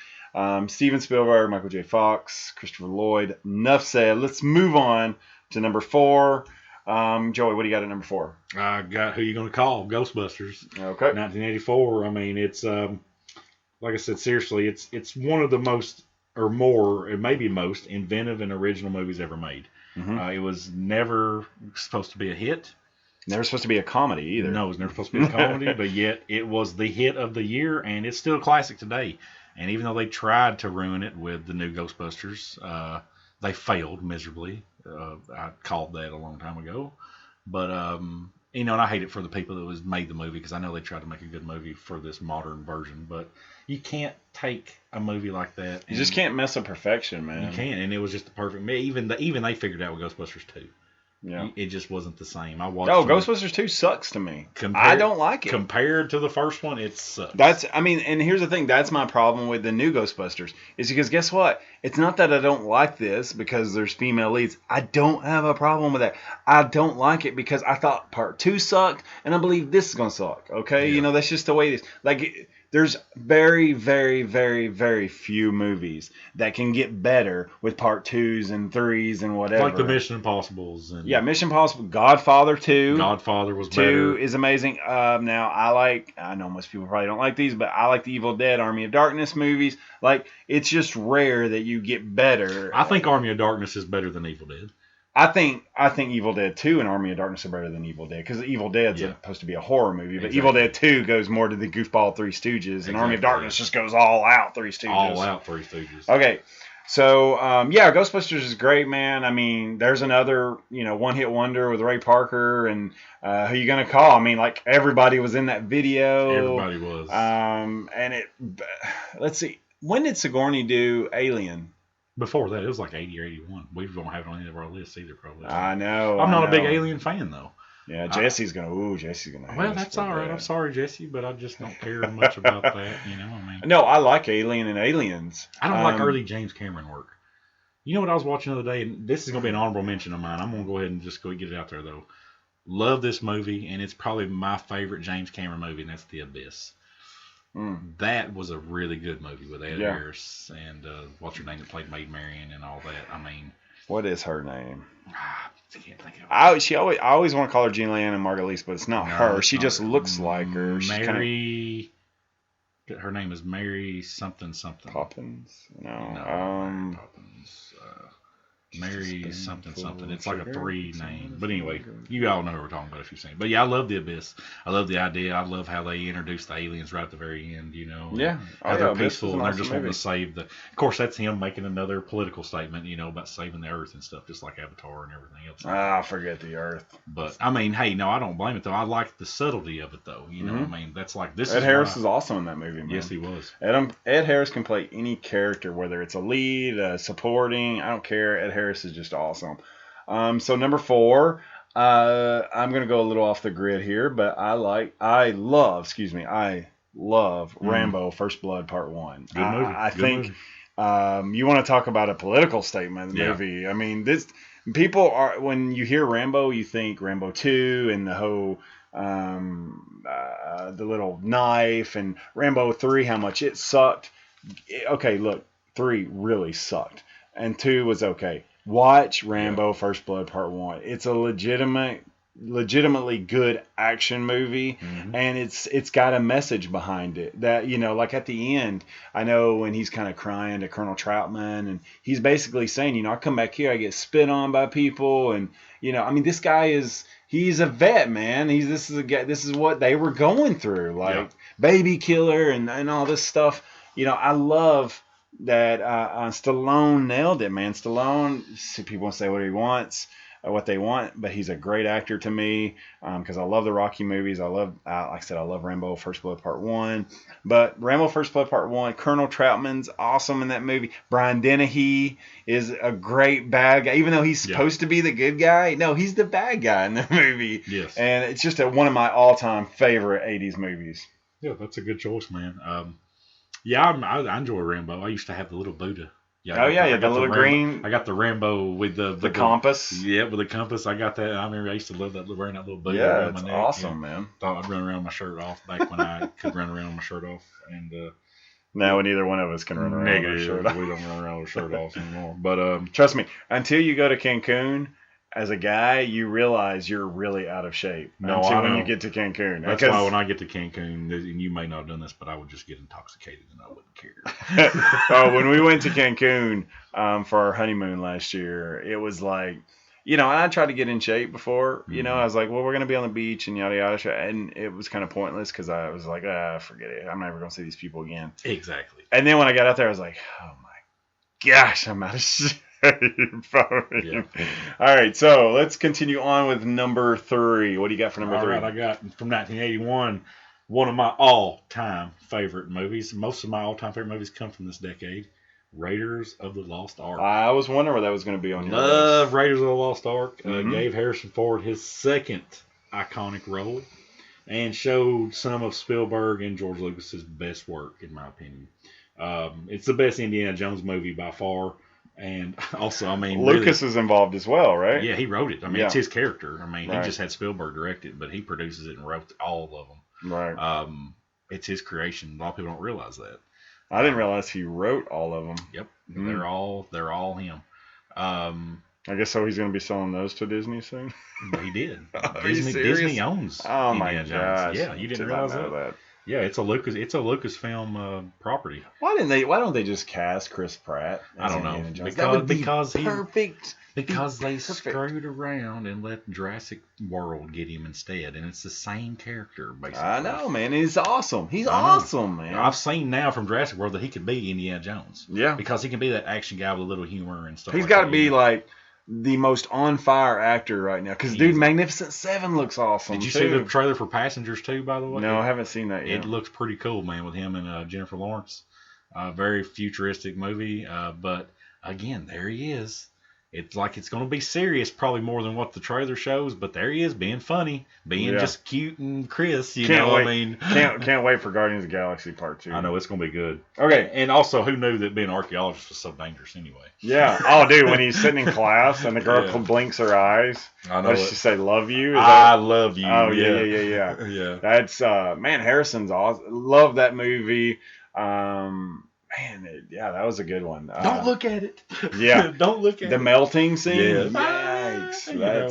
Steven Spielberg, Michael J. Fox, Christopher Lloyd. Enough said. Let's move on to number 4. Joey, what do you got at number 4?
I got Who You Gonna Call? Ghostbusters.
Okay.
1984. I mean, it's like I said, seriously, it's one of the most, or more, it may be most inventive and original movies ever made. Mm-hmm. It was never supposed to be a hit.
Never supposed to be a comedy either.
No, it was never supposed to be a comedy, but yet it was the hit of the year, and it's still a classic today. And even though they tried to ruin it with the new Ghostbusters, they failed miserably. I called that a long time ago. But, and I hate it for the people that made the movie, because I know they tried to make a good movie for this modern version, but you can't take a movie like that.
You just can't mess up perfection, man.
You can't, and it was just the perfect. Even they figured out with Ghostbusters 2.
Yeah,
it just wasn't the same. I watched.
Ghostbusters 2 sucks to me. I don't like it.
Compared to the first one, it sucks.
And here's the thing. That's my problem with the new Ghostbusters. Is because guess what? It's not that I don't like this because there's female leads. I don't have a problem with that. I don't like it because I thought part 2 sucked, and I believe this is gonna suck. Okay, yeah. That's just the way it is. Like. There's very, very, very, very few movies that can get better with part 2s and 3s and whatever.
Like the Mission Impossibles.
Mission Impossible. Godfather 2.
Godfather was
2
better.
Is amazing. Now, I know most people probably don't like these, but I like the Evil Dead, Army of Darkness movies. Like, it's just rare that you get better.
I think Army of Darkness is better than Evil Dead.
I think Evil Dead 2 and Army of Darkness are better than Evil Dead, because Evil Dead's supposed to be a horror movie, but Evil Dead 2 goes more to the goofball Three Stooges, and Army of Darkness just goes all out Three Stooges.
All out Three Stooges.
Okay, so Ghostbusters is great, man. I mean, there's another one-hit wonder with Ray Parker and Who You Gonna Call? I mean, like everybody was in that video.
Everybody was.
Let's see, when did Sigourney do Alien?
Before that, it was like 80 or 81. We don't have it on any of our lists either, probably.
I know.
I'm not a big Alien fan, though.
Yeah, Jesse's gonna.
Well, that's all right. I'm sorry, Jesse, but I just don't care much about that. I mean.
No, I like Alien and Aliens.
I don't like early James Cameron work. You know what I was watching the other day, and this is gonna be an honorable mention of mine. I'm gonna go ahead and just go get it out there though. Love this movie, and it's probably my favorite James Cameron movie, and that's The Abyss. That was a really good movie with Ed Harris and what's her name that played Maid Marian and all that. I mean,
what is her name?
I can't think of it.
I always want to call her Jean Leanne and Margulies, but it's not her. She just looks like her.
Mary. Her name is Mary something.
Poppins? No.
Mary Poppins. Mary something. It's like a 3 name. But anyway, you all know who we're talking about if you've seen it. But yeah, I love The Abyss. I love the idea. I love how they introduced the aliens right at the very end,
Yeah.
How they're
Abyss
peaceful
was an
and they're
awesome
just wanting
movie.
to save the. Of course, that's him making another political statement, about saving the Earth and stuff, just like Avatar and everything else.
Forget the Earth.
But I mean, hey, no, I don't blame it though. I like the subtlety of it though. I mean, that's like this.
Ed Harris is awesome in that movie, man.
Yes, he was.
Ed Harris can play any character, whether it's a lead, supporting. I don't care. Ed Harris is just awesome. So number 4, I'm gonna go a little off the grid here, but I love Rambo: First Blood Part 1.
Good movie.
I think you want to talk about a political statement in the movie. I mean, people are, when you hear Rambo, you think Rambo 2 and the whole the little knife, and Rambo 3, how much it sucked. Okay, look, 3 really sucked, and 2 was okay. Watch Rambo First Blood Part 1. It's a legitimately good action movie, and it's got a message behind it that, like at the end, I know when he's kind of crying to Colonel Troutman, and he's basically saying, I come back here, I get spit on by people, and I mean, this guy he's a vet, man. This is what they were going through, like baby killer and all this stuff. I love that Stallone nailed it, man. Stallone, people say what he wants, what they want, but he's a great actor to me, because I love the Rocky movies. I love, like I said, I love Rambo First Blood Part 1. But Rambo First Blood Part 1, Colonel Troutman's awesome in that movie. Brian Dennehy is a great bad guy, even though he's supposed to be the good guy. No, he's the bad guy in the movie.
Yes.
And it's just one of my all-time favorite 80s movies.
Yeah, that's a good choice, man. I enjoy Rambo. I used to have the little Buddha.
Yeah, the little green.
I got the Rambo with the
compass.
Yeah, with the compass. I got that. I remember I used to love that, wearing that little Buddha
around
my neck.
Yeah, it's awesome, man.
Thought I'd run around with my shirt off back when I could run around with my shirt off. And
now neither one of us can run around with our shirt off.
We don't run around with shirt off anymore. But
trust me, until you go to Cancun, as a guy, you realize you're really out of shape. When you get to Cancun.
That's why when I get to Cancun, and you may not have done this, but I would just get intoxicated and I wouldn't care.
When we went to Cancun for our honeymoon last year, it was like, and I tried to get in shape before. I was like, well, we're going to be on the beach and yada, yada. And it was kind of pointless because I was like, forget it. I'm never going to see these people again.
Exactly.
And then when I got out there, I was like, oh, my gosh, I'm out of shape. All right, so let's continue on with number 3. What do you got for number 3?
All right, I got from 1981, one of my all-time favorite movies. Most of my all-time favorite movies come from this decade. Raiders of the Lost Ark.
I was wondering where that was going to be on your
list. Raiders of the Lost Ark. Gave Harrison Ford his second iconic role, and showed some of Spielberg and George Lucas's best work, in my opinion. It's the best Indiana Jones movie by far. And also, I mean,
Lucas is involved as well, right?
Yeah, he wrote it. I mean, it's his character. I mean, he just had Spielberg direct it, but he produces it and wrote all of them.
Right.
It's his creation. A lot of people don't realize that.
I didn't realize he wrote all of them.
Yep, they're all him.
I guess so. He's going to be selling those to Disney soon.
He did.
Disney
owns.
Oh my gosh!
Yeah, you didn't realize that. Yeah, it's a Lucasfilm property.
Why don't they just cast Chris Pratt?
I don't know.
Because perfect.
Because they screwed around and let Jurassic World get him instead, and it's the same character basically.
I know, man. He's awesome. He's awesome, man.
I've seen now from Jurassic World that he could be Indiana Jones.
Yeah,
because he can be that action guy with a little humor and stuff.
He's got to be like the most on fire actor right now. Because, dude, Magnificent Seven looks awesome.
Did you see the trailer for Passengers 2, by the way?
No, I haven't seen that yet.
It looks pretty cool, man, with him and Jennifer Lawrence. Very futuristic movie. But, again, there he is. It's like it's going to be serious, probably more than what the trailer shows, but there he is, being funny, being just cute and Chris, I mean.
Can't wait for Guardians of the Galaxy Part 2.
I know, it's going to be good.
Okay.
And also, who knew that being an archaeologist was so dangerous anyway?
Yeah. Oh, dude, when he's sitting in class and the girl blinks her eyes. I know. What does she say, love you?
I love you.
Oh, yeah.
Yeah.
That's, man, Harrison's awesome. Love that movie. Man, that was a good one.
Don't look at it.
Yeah.
Don't look at
the melting scene.
Yeah.
Yikes.
I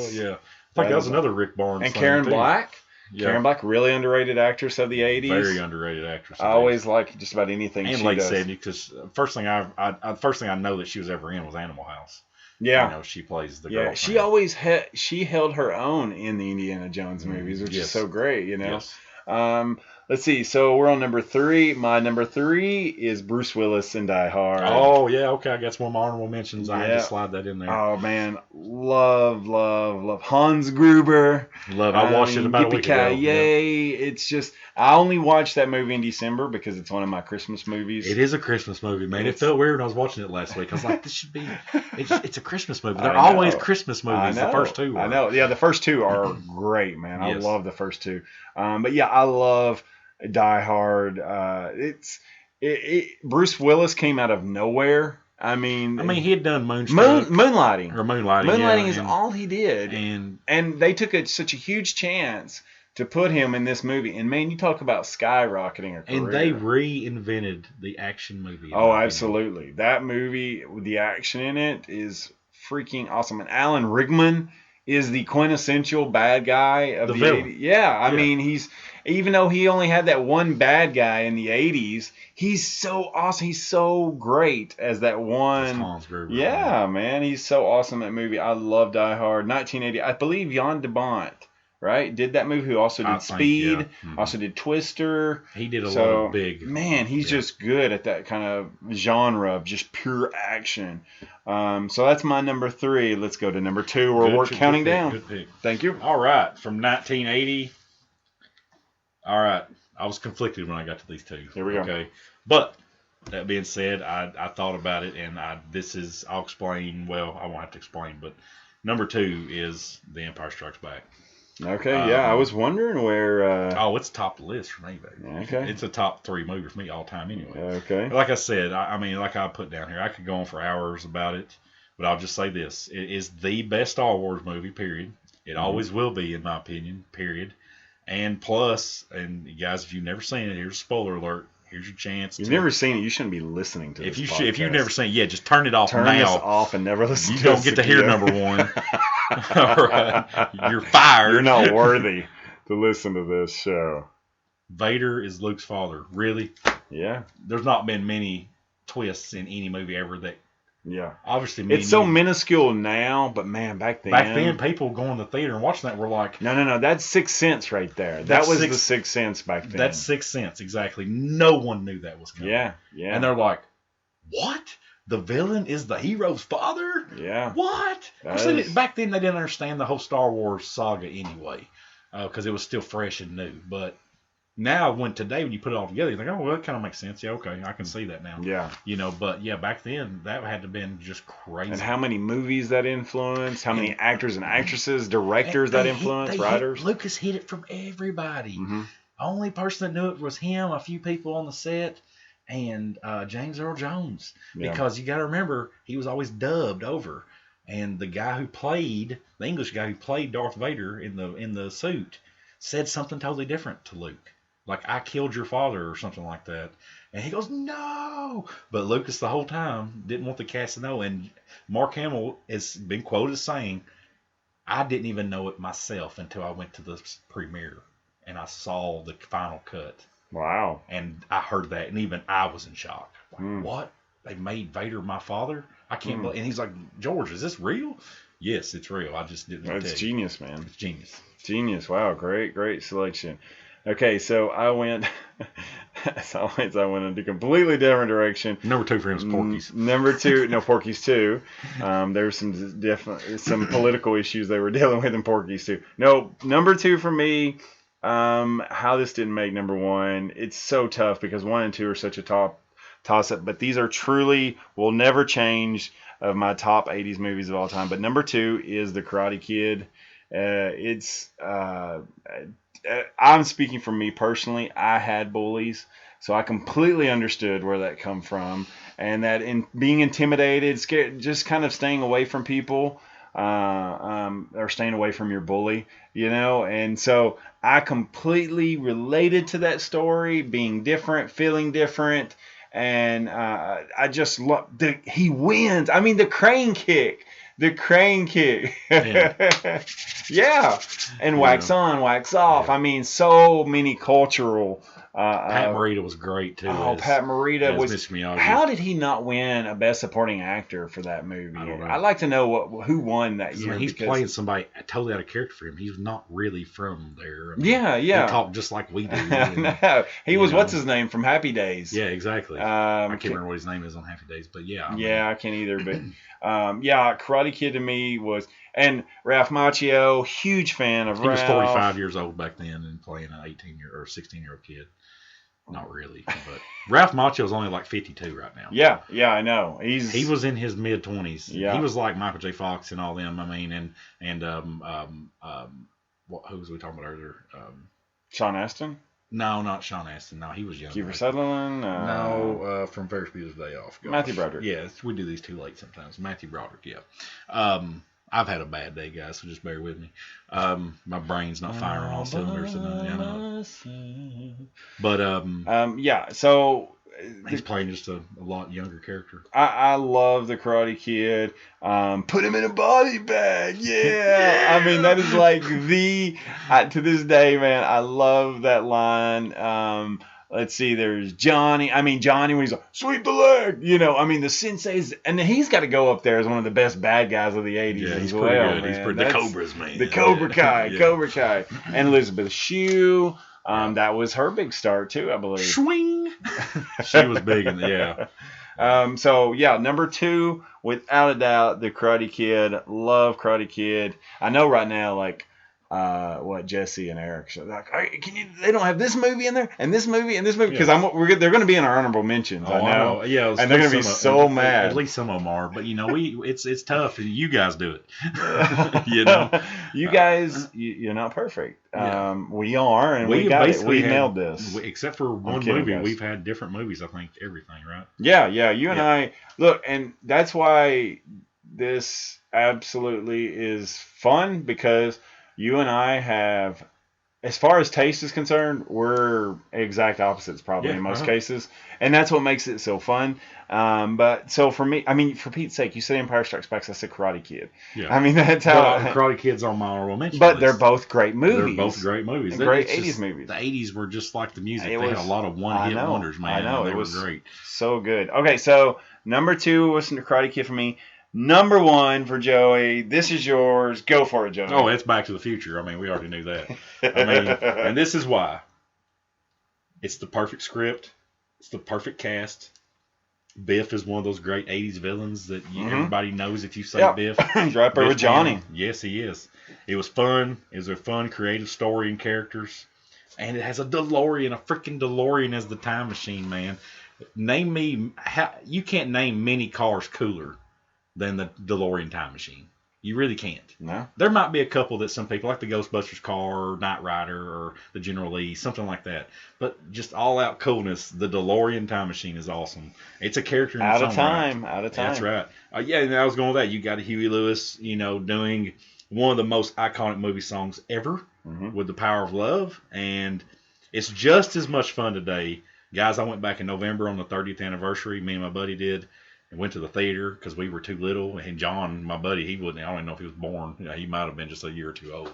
think that was another Rick Barnes.
And Karen Black. Yeah. Karen Black, really underrated actress of the 80s.
Very underrated actress.
I always like just about anything
and
she
late
does.
70s, because first thing I know that she was ever in was Animal House.
Yeah.
You know, she plays the girlfriend.
She always she held her own in the Indiana Jones movies, which is so great, you know.
Yes.
Let's see. So we're on number 3. My number 3 is Bruce Willis in Die Hard.
Oh, yeah. Okay. I guess one of my honorable mentions. I had to slide that in there.
Oh, man. Love Hans Gruber.
I watched it about a week ago.
Yay. It's just, I only watched that movie in December because it's one of my Christmas movies.
It is a Christmas movie, man. It felt weird when I was watching it last week. I was like, this should be, it's a Christmas movie. They're always Christmas movies. The first two
I know. Yeah, the first two are great, man. I love the first two. But yeah, I love Die Hard. Bruce Willis came out of nowhere. I mean,
he had done Moonstruck.
Moonlighting. Moonlighting is all he did. And they took such a huge chance to put him in this movie. And, man, you talk about skyrocketing a career.
And they reinvented the action movie.
Oh, absolutely. That movie, with the action in it, is freaking awesome. And Alan Rickman is the quintessential bad guy of the
villain.
80s. Yeah, I mean, he's, even though he only had that one bad guy in the 80s, he's so awesome. He's so great as that one.
Hans Gruber,
yeah, man. He's so awesome in that movie. I love Die Hard. 1980. I believe Jan de Bont, right, did that movie, who also did Speed, also did Twister.
He did a lot of big.
Man, he's just good at that kind of genre of just pure action. So that's my number 3. Let's go to number 2. We're counting down.
Good pick.
Thank you.
All right, from 1980. All right, I was conflicted when I got to these two.
Here we go.
Okay, but that being said, I thought about it, and I'll explain. Well, I won't have to explain, but number 2 is The Empire Strikes Back.
Okay, I was wondering where.
It's top of the list for me, baby.
Okay.
It's a top 3 movie for me all time anyway.
Okay.
Like I said, I mean, like I put down here, I could go on for hours about it, but I'll just say this: it is the best Star Wars movie. Period. It always will be, in my opinion. Period. And plus, and guys, if you've never seen it, here's a spoiler alert. Here's your chance.
You've never seen it, you shouldn't be listening to this podcast.
If you've never seen it, just turn it off now.
Turn this off and never listen to it.
You don't get to hear number 1. All right. You're fired.
You're not worthy to listen to this show.
Vader is Luke's father. Really?
Yeah.
There's not been many twists in any movie ever that.
Yeah.
Obviously,
it's so minuscule now, but man, back then,
people going to the theater and watching that were like,
no, that's Sixth Sense right there. That was the Sixth Sense back then.
That's Sixth Sense, exactly. No one knew that was coming.
Yeah.
And they're like, what? The villain is the hero's father?
Yeah.
What? Back then, they didn't understand the whole Star Wars saga anyway, because it was still fresh and new. But now, when you put it all together, you think, oh, well, that kind of makes sense. Yeah, okay, I can see that now.
Yeah.
But yeah, back then, that had to have been just crazy.
And how many movies that influenced, how many actors and actresses, directors that influenced, writers.
Lucas hid it from everybody. Mm-hmm. Only person that knew it was him, a few people on the set, and James Earl Jones. Because you got to remember, he was always dubbed over. And the English guy who played Darth Vader in the suit, said something totally different to Luke. Like, I killed your father or something like that. And he goes, no. But Lucas the whole time didn't want the cast to know. And Mark Hamill has been quoted as saying, I didn't even know it myself until I went to the premiere and I saw the final cut.
Wow.
And I heard that, and even I was in shock. Like, what? They made Vader my father? I can't believe. And he's like, George, is this real? Yes, it's real. I just didn't.
That's genius, man.
It's genius.
Genius. Wow. Great selection. Okay, so I went. As always, I went in a completely different direction.
Number 2 for him is Porky's.
Number 2, no, Porky's 2. There were some political issues they were dealing with in Porky's 2. No, number 2 for me. How this didn't make number 1. It's so tough because 1 and 2 are such a toss-up, but these are truly will never change of my top 80s movies of all time. But number 2 is The Karate Kid. I'm speaking for me personally. I had bullies, so I completely understood where that come from, and that in being intimidated, scared, just kind of staying away from people, or staying away from your bully, And so I completely related to that story, being different, feeling different, and I just love he wins. I mean, the crane kick. Yeah. And wax on, wax off. I mean, so many cultural
Pat Morita was great too.
Pat Morita was.
Mr. Miyagi.
How did he not win a Best Supporting Actor for that movie?
I don't know.
I'd like to know who won that year.
He's playing somebody totally out of character for him. He's not really from there.
Yeah.
He talked just like we do.
No, he was what's his name from Happy Days.
Yeah, exactly. I can't remember what his name is on Happy Days, but yeah.
I can't either. But Karate Kid to me was, and Ralph Macchio, huge fan of Ralph.
He was 45 years old back then and playing an 18-year or 16-year-old kid. Not really, but Ralph Macchio is only like 52 right now.
Yeah, I know. He
was in his mid 20s.
Yeah,
he was like Michael J. Fox and all them. I mean, and who was we talking about earlier?
Sean Astin?
No, not Sean Astin. No, he was young.
Kiefer Sutherland?
No, from Ferris Bueller's Day Off. Gosh.
Matthew Broderick.
Yeah, we do these too late sometimes. Matthew Broderick. Yeah. I've had a bad day, guys, so just bear with me. My brain's not firing all cylinders tonight. But
so
he's playing just a lot younger character.
I love the Karate Kid. Put him in a body bag. Yeah. I mean, that is like to this day, man, I love that line. Let's see, there's Johnny. I mean, Johnny, when he's like, sweep the leg, the senseis. And he's got to go up there as one of the best bad guys of the 80s
yeah,
as
he's
well.
Pretty good.
Man.
He's pretty, the Cobras, man.
The Cobra Kai, Cobra Kai. And Elizabeth Shue. That was her big star, too, I believe.
Swing! She was big in the,
yeah. Number 2, without a doubt, the Karate Kid. Love Karate Kid. I know right now, like, Jesse and Eric. So like, hey, they don't have this movie in there, and this movie, and this movie, because they're going to be in our honorable mentions. I know.
Yeah,
and they're going to be so mad.
At least some of them are, but it's tough. You guys do it.
You guys, you're not perfect. We are, and we got it. We nailed this.
Except for one movie, guys. We've had different movies. I think everything, right?
Yeah. You and I look, and that's why this absolutely is fun, because you and I have, as far as taste is concerned, we're exact opposites probably in most cases. And that's what makes it so fun. But so for me, I mean, for Pete's sake, you said Empire Strikes Back, I said Karate Kid. Yeah. I mean, that's how.
Karate Kid's on my honorable mention.
But they're both great movies.
They're both great movies.
Great 80s movies.
The 80s were just like the music. They had a lot of one-hit wonders, man.
I know.
They were great.
So good. Okay, so number 2 was the Karate Kid for me. Number 1 for Joey. This is yours. Go for it, Joey.
Oh, it's Back to the Future. I mean, we already knew that. I mean, and this is why. It's the perfect script. It's the perfect cast. Biff is one of those great 80s villains that everybody knows if you say Biff.
He's right there with Johnny.
Yes, he is. It was fun. It was a fun, creative story and characters. And it has a freaking DeLorean as the time machine, man. Name me, you can't name many cars cooler than the DeLorean time machine. You really can't.
No.
There might be a couple that some people, like the Ghostbusters car or Knight Rider or the General Lee, something like that. But just all out coolness, the DeLorean time machine is awesome. It's a character in its own right.
Out of time.
That's right. And I was going with that. You got Huey Lewis, doing one of the most iconic movie songs ever with The Power of Love. And it's just as much fun today. Guys, I went back in November on the 30th anniversary. Me and my buddy did. And went to the theater because we were too little. And John, my buddy, I don't even know if he was born. He might have been just a year or two old.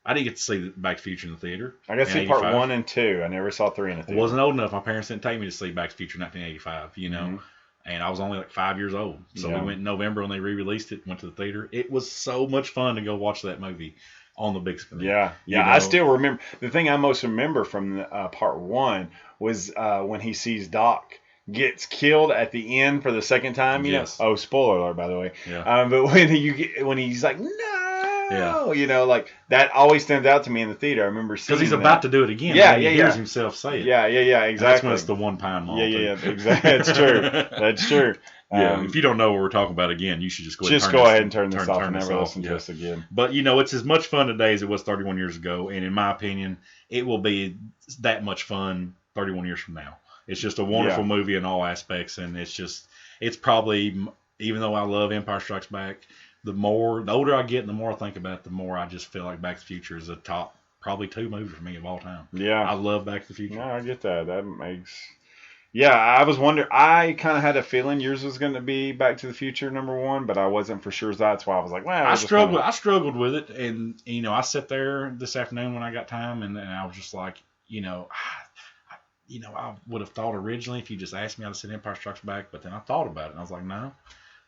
I didn't get to see Back to the Future in the theater.
I got to see part 1 and 2. I never saw 3 in the theater.
I wasn't old enough. My parents didn't take me to see Back to the Future in 1985, And I was only like 5 years old. So we went in November when they re-released it, went to the theater. It was so much fun to go watch that movie on the big screen.
Yeah. I still remember. The thing I most remember from part 1 was when he sees Doc gets killed at the end for the second time.
Yes.
Oh, spoiler alert, by the way.
Yeah.
But when he's like, no, like that always stands out to me in the theater. I remember seeing
because he's about to do it again.
Yeah,
he hears himself say it.
Yeah, exactly.
That's when it's the one pound mall.
Yeah, exactly. That's true. That's true.
Yeah, if you don't know what we're talking about again, you should just go
ahead and turn this off and never listen to us again.
But it's as much fun today as it was 31 years ago, and in my opinion, it will be that much fun 31 years from now. It's just a wonderful movie in all aspects, and it's probably, even though I love Empire Strikes Back, the older I get and the more I think about it, the more I just feel like Back to the Future is a top probably 2 movies for me of all time.
Yeah.
I love Back to the Future.
No, I get that. That makes... Yeah, I was wondering. I kind of had a feeling yours was going to be Back to the Future number 1, but I wasn't for sure. That's why I was like, well,
I struggled with it, and I sat there this afternoon when I got time, and I was just like, I would have thought originally if you just asked me, I'd have said Empire Strikes Back. But then I thought about it and I was like, no,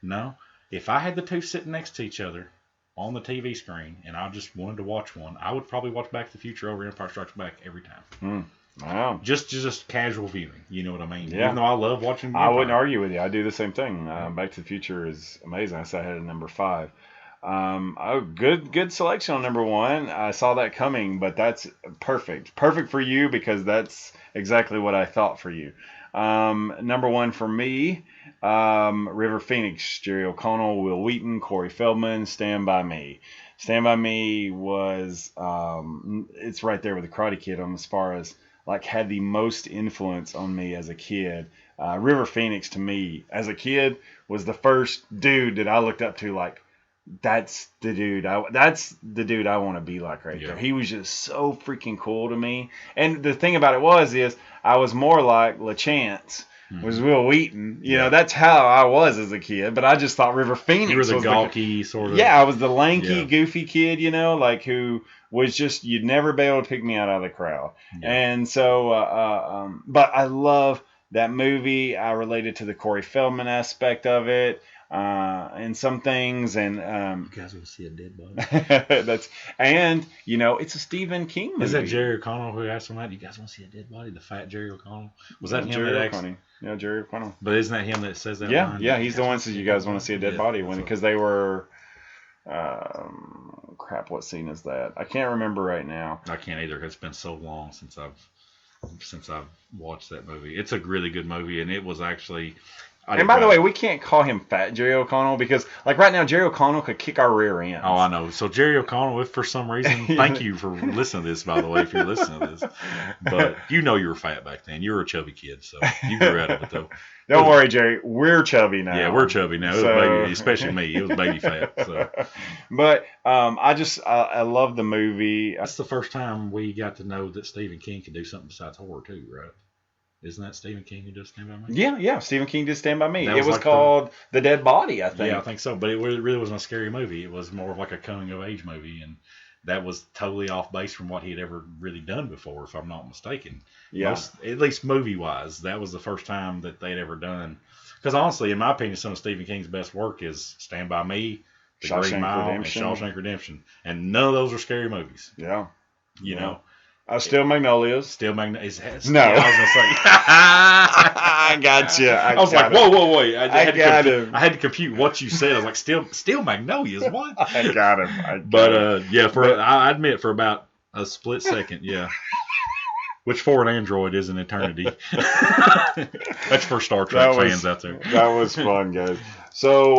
no. If I had the two sitting next to each other on the TV screen and I just wanted to watch one, I would probably watch Back to the Future over Empire Strikes Back every time.
Wow.
Just casual viewing. You know what I mean?
Yeah.
Even though I love watching
Empire. I wouldn't argue with you. I do the same thing. Back to the Future is amazing. I said I had a number 5. Good selection on number 1. I saw that coming, but that's perfect. Perfect for you because that's exactly what I thought for you. Number 1 for me, River Phoenix, Jerry O'Connell, Will Wheaton, Corey Feldman, Stand By Me. Stand By Me was, it's right there with the Karate Kid on as far as like had the most influence on me as a kid. River Phoenix to me as a kid was the first dude that I looked up to like, that's the dude I want to be like right there. He was just so freaking cool to me. And the thing about it is I was more like LaChance was Will Wheaton. You know, that's how I was as a kid. But I just thought River Phoenix
was the gawky sort of.
Yeah, I was the lanky, goofy kid, like who was just, you'd never be able to pick me out of the crowd. Yeah. And so, but I love that movie. I related to the Corey Feldman aspect of it. And some things, and
you guys want to see a dead body?
It's a Stephen King movie.
Is that Jerry O'Connell who asked him that? You guys want to see a dead body? The fat Jerry O'Connell? Was that him?
Jerry O'Connell. Yeah, Jerry O'Connell.
But isn't that him that says that?
Yeah, yeah, he's the one that says you guys want to see a dead body because they were. Crap, what scene is that? I can't remember right now.
I can't either. It's been so long since I've watched that movie. It's a really good movie, and it was actually.
And by the way, we can't call him Fat Jerry O'Connell because, like right now, Jerry O'Connell could kick our rear ends.
Oh, I know. So Jerry O'Connell, if for some reason, thank you for listening to this, by the way, if you're listening to this. But you know you were fat back then. You were a chubby kid, so you grew out of it, though.
Don't worry, Jerry. We're chubby now.
Yeah, we're chubby now. It was baby, especially me. It was baby fat. So.
But I love the movie.
That's the first time we got to know that Stephen King could do something besides horror, too, right? Isn't that Stephen King who does Stand By Me?
Yeah. Stephen King did Stand By Me. It was like called The Dead Body, I think.
Yeah, I think so. But it really wasn't a scary movie. It was more of like a coming-of-age movie. And that was totally off base from what he had ever really done before, if I'm not mistaken.
Yeah.
At least movie-wise, that was the first time that they'd ever done. Because honestly, in my opinion, some of Stephen King's best work is Stand By Me, The Green Mile, and Shawshank Redemption. And none of those are scary movies.
Yeah.
You know?
Still Magnolias.
Still Magnolias.
No.
I was going to say.
I got you.
I was like, whoa. I had to compute what you said. I was like, still Magnolias. What?
I got him.
I admit for about a split second, yeah. Which for an android is an eternity. That's for Star Trek fans out there.
That was fun, guys. So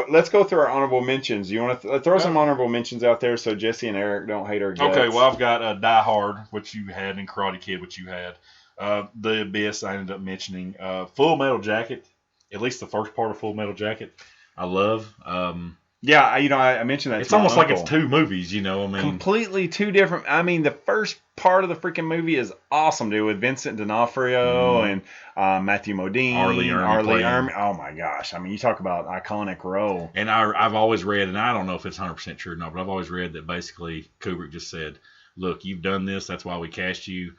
let's go through our honorable mentions. You want to throw some honorable mentions out there so Jesse and Eric don't hate our guts?
Okay, well, I've got Die Hard, which you had, and Karate Kid, which you had. The Abyss, I ended up mentioning. Full Metal Jacket, at least the first part of Full Metal Jacket, I love.
Yeah, I mentioned that.
It's almost like it's two movies,
completely two different. I mean, the first part of the freaking movie is awesome, dude, with Vincent D'Onofrio and Matthew Modine, R. Lee Ermey. Oh my gosh! I mean, you talk about iconic role.
And I've always read, and I don't know if it's 100% true or not, but I've always read that basically Kubrick just said, "Look, you've done this. That's why we cast you.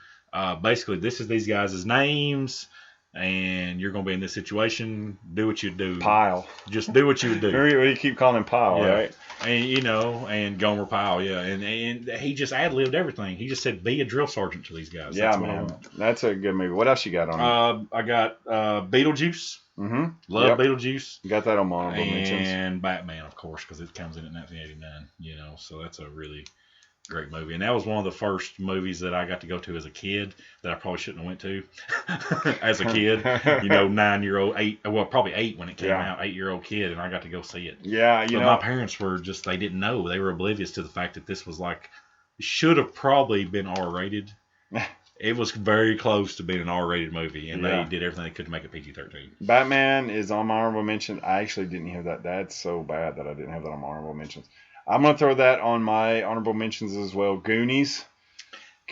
Basically, this is these guys' names." And you're going to be in this situation, do what you do.
Pyle.
Just do what you would do.
What do you keep calling him Pyle, right?
And, and Gomer Pyle, yeah. And he just ad-libbed everything. He just said, be a drill sergeant to these guys.
Yeah, man. That's a good movie. What else you got on
I got Beetlejuice.
Mm-hmm.
Love Beetlejuice.
You got that on my honorable mentions.
And Batman, of course, because it comes in at 1989, so that's a really great movie. And that was one of the first movies that I got to go to as a kid that I probably shouldn't have went to as a kid. 9-year-old, probably 8 when it came out, 8-year-old kid, and I got to go see it.
Yeah,
my parents were just, they didn't know. They were oblivious to the fact that this was should have probably been R-rated. It was very close to being an R-rated movie, and they did everything they could to make it PG-13.
Batman is on my honorable mention. I actually didn't hear that. That's so bad that I didn't have that on my honorable mentions. I'm going to throw that on my honorable mentions as well. Goonies.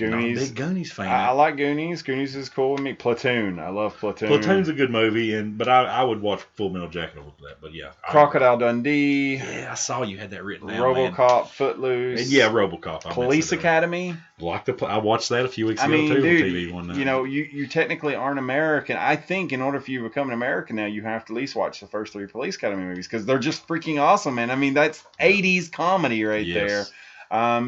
Not a
Goonies.
big Goonies fan.
I like Goonies. Goonies is cool with me. Platoon. I love Platoon.
Platoon's a good movie, but I would watch Full Metal Jacket over that. But yeah,
Crocodile Dundee.
Yeah, I saw you had that written down.
RoboCop, Footloose.
And yeah, RoboCop.
Police Academy.
I watched that a few weeks ago too
dude,
on TV one night.
You know, you technically aren't American. I think in order for you to become an American now, you have to at least watch the first 3 Police Academy movies because they're just freaking awesome, man. I mean, that's 80s comedy right there.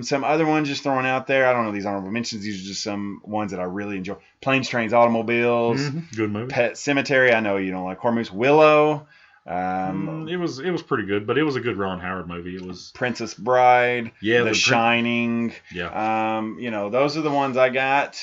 Some other ones just throwing out there. I don't know these honorable mentions. These are just some ones that I really enjoy. Planes, Trains, Automobiles.
Good movie.
Pet Cemetery. I know you don't like horror movies. Willow.
It was pretty good, but it was a good Ron Howard movie. It was
Princess Bride.
Yeah,
The Shining.
Yeah.
You know, those are the ones I got,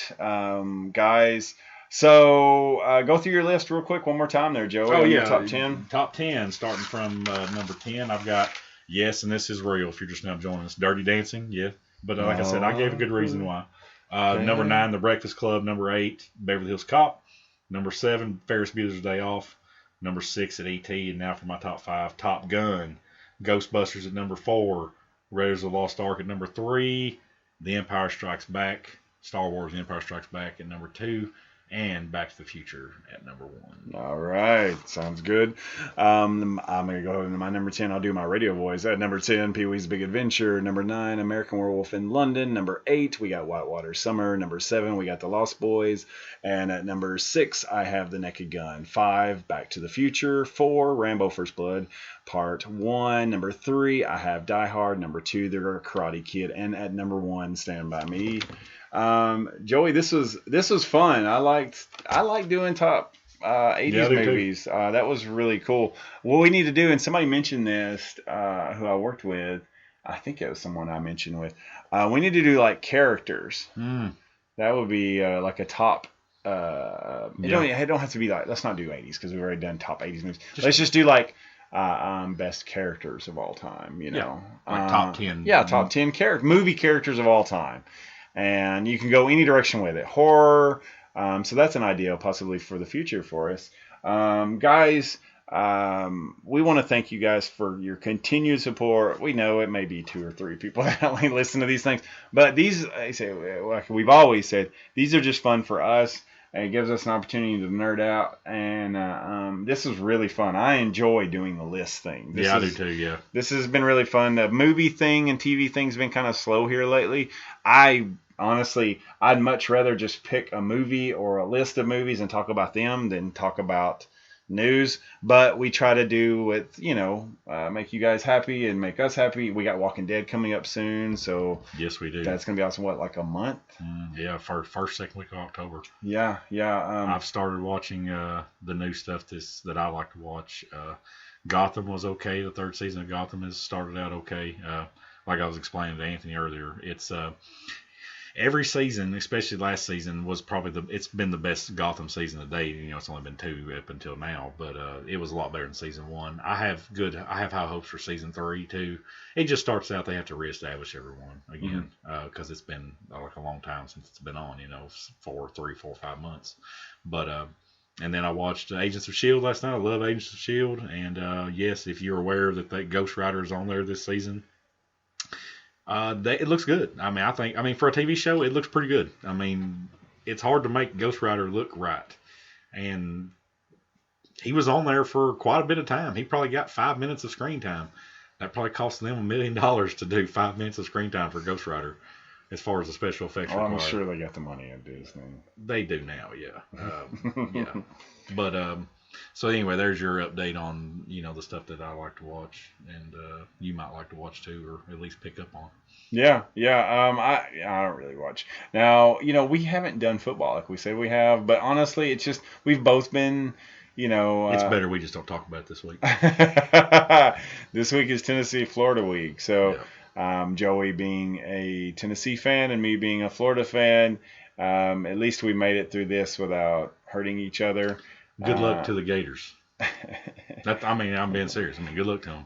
guys. So go through your list real quick one more time there, Joey.
Oh yeah,
top 10.
Top 10, starting from number 10. I've got Yes, and This Is Real. If you're just now joining us, Dirty Dancing. Yeah, but like I said, I gave a good reason why. Number 9, The Breakfast Club. Number 8, Beverly Hills Cop. Number 7, Ferris Bueller's Day Off. Number 6 at E.T. And now for my top 5, Top Gun. Ghostbusters at number 4. Raiders of the Lost Ark at number 3. The Empire Strikes Back. Star Wars The Empire Strikes Back at number 2. And Back to the Future at number 1.
All right. Sounds good. I'm going to go into my number 10. I'll do my radio voice. At number 10, Pee-wee's Big Adventure. Number 9, American Werewolf in London. Number 8, we got Whitewater Summer. Number 7, we got The Lost Boys. And at number 6, I have The Naked Gun. 5, Back to the Future. 4, Rambo First Blood, Part 1. Number 3, I have Die Hard. Number 2, The Karate Kid. And at number 1, Stand By Me. Joey, this was fun. I like doing top 80s movies. That was really cool. What we need to do, and somebody mentioned this, who I worked with, I think it was someone I mentioned with, we need to do like characters. That would be like a top. It don't have to be like, let's not do 80s because we've already done top 80s movies. Let's just do like best characters of all time, you know.
Like top 10.
Yeah, top 10 movie characters of all time. And you can go any direction with it. Horror. So that's an idea possibly for the future for us. Guys, we want to thank you guys for your continued support. We know it may be 2 or 3 people that only listen to these things. But these, like we've always said, these are just fun for us. And it gives us an opportunity to nerd out. And this is really fun. I enjoy doing the list thing.
I do too, yeah.
This has been really fun. The movie thing and TV thing's been kind of slow here lately. Honestly, I'd much rather just pick a movie or a list of movies and talk about them than talk about news. But we try to do with, make you guys happy and make us happy. We got Walking Dead coming up soon, so
yes, we do.
That's gonna be awesome. What, like a month?
Yeah, first second week of October.
Yeah.
I've started watching the new stuff that I like to watch. Gotham was okay. The 3rd season of Gotham has started out okay. Like I was explaining to Anthony earlier, it's every season, especially last season, was probably it's been the best Gotham season to date. It's only been 2 up until now, but it was a lot better than season 1. I have high hopes for season 3 too. It just starts out they have to reestablish everyone again because it's been like a long time since it's been on. 4, 5 months. But and then I watched Agents of S.H.I.E.L.D. last night. I love Agents of S.H.I.E.L.D. And yes, if you're aware that Ghost Rider is on there this season. It looks good. I mean, for a TV show, it looks pretty good. I mean, it's hard to make Ghost Rider look right. And he was on there for quite a bit of time. He probably got 5 minutes of screen time. That probably cost them $1 million to do 5 minutes of screen time for Ghost Rider, as far as the special effects required.
I'm sure they got the money at Disney.
They do now, yeah. Yeah. But, so anyway, there's your update on, the stuff that I like to watch and you might like to watch too, or at least pick up on.
Yeah. I don't really watch. Now, we haven't done football like we said we have, but honestly, it's just we've both been,
it's better we just don't talk about it this week.
This week is Tennessee Florida week, so Joey being a Tennessee fan and me being a Florida fan, at least we made it through this without hurting each other.
Good luck to the Gators. I'm being serious. Good luck to them.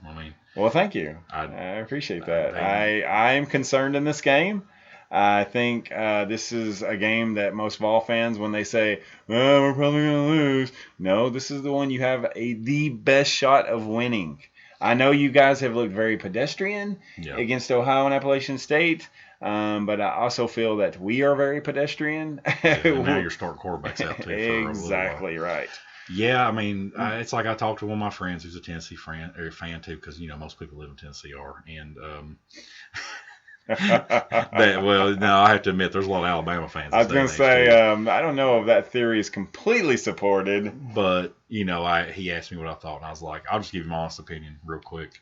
Well, thank you. I appreciate that. I am concerned in this game. I think this is a game that most Vol fans, when they say, we're probably going to lose. No, this is the one you have the best shot of winning. I know you guys have looked very pedestrian
Yeah.
against Ohio and Appalachian State, but I also feel that we are very pedestrian.
Yeah, and now you're starting quarterbacks out too for a little while.
Exactly right.
Yeah, I mean, it's like I talked to one of my friends who's a Tennessee fan too, because most people live in Tennessee are, and no, I have to admit there's a lot of Alabama fans.
I was going to say, I don't know if that theory is completely supported,
but he asked me what I thought, and I was like, I'll just give you my honest opinion real quick.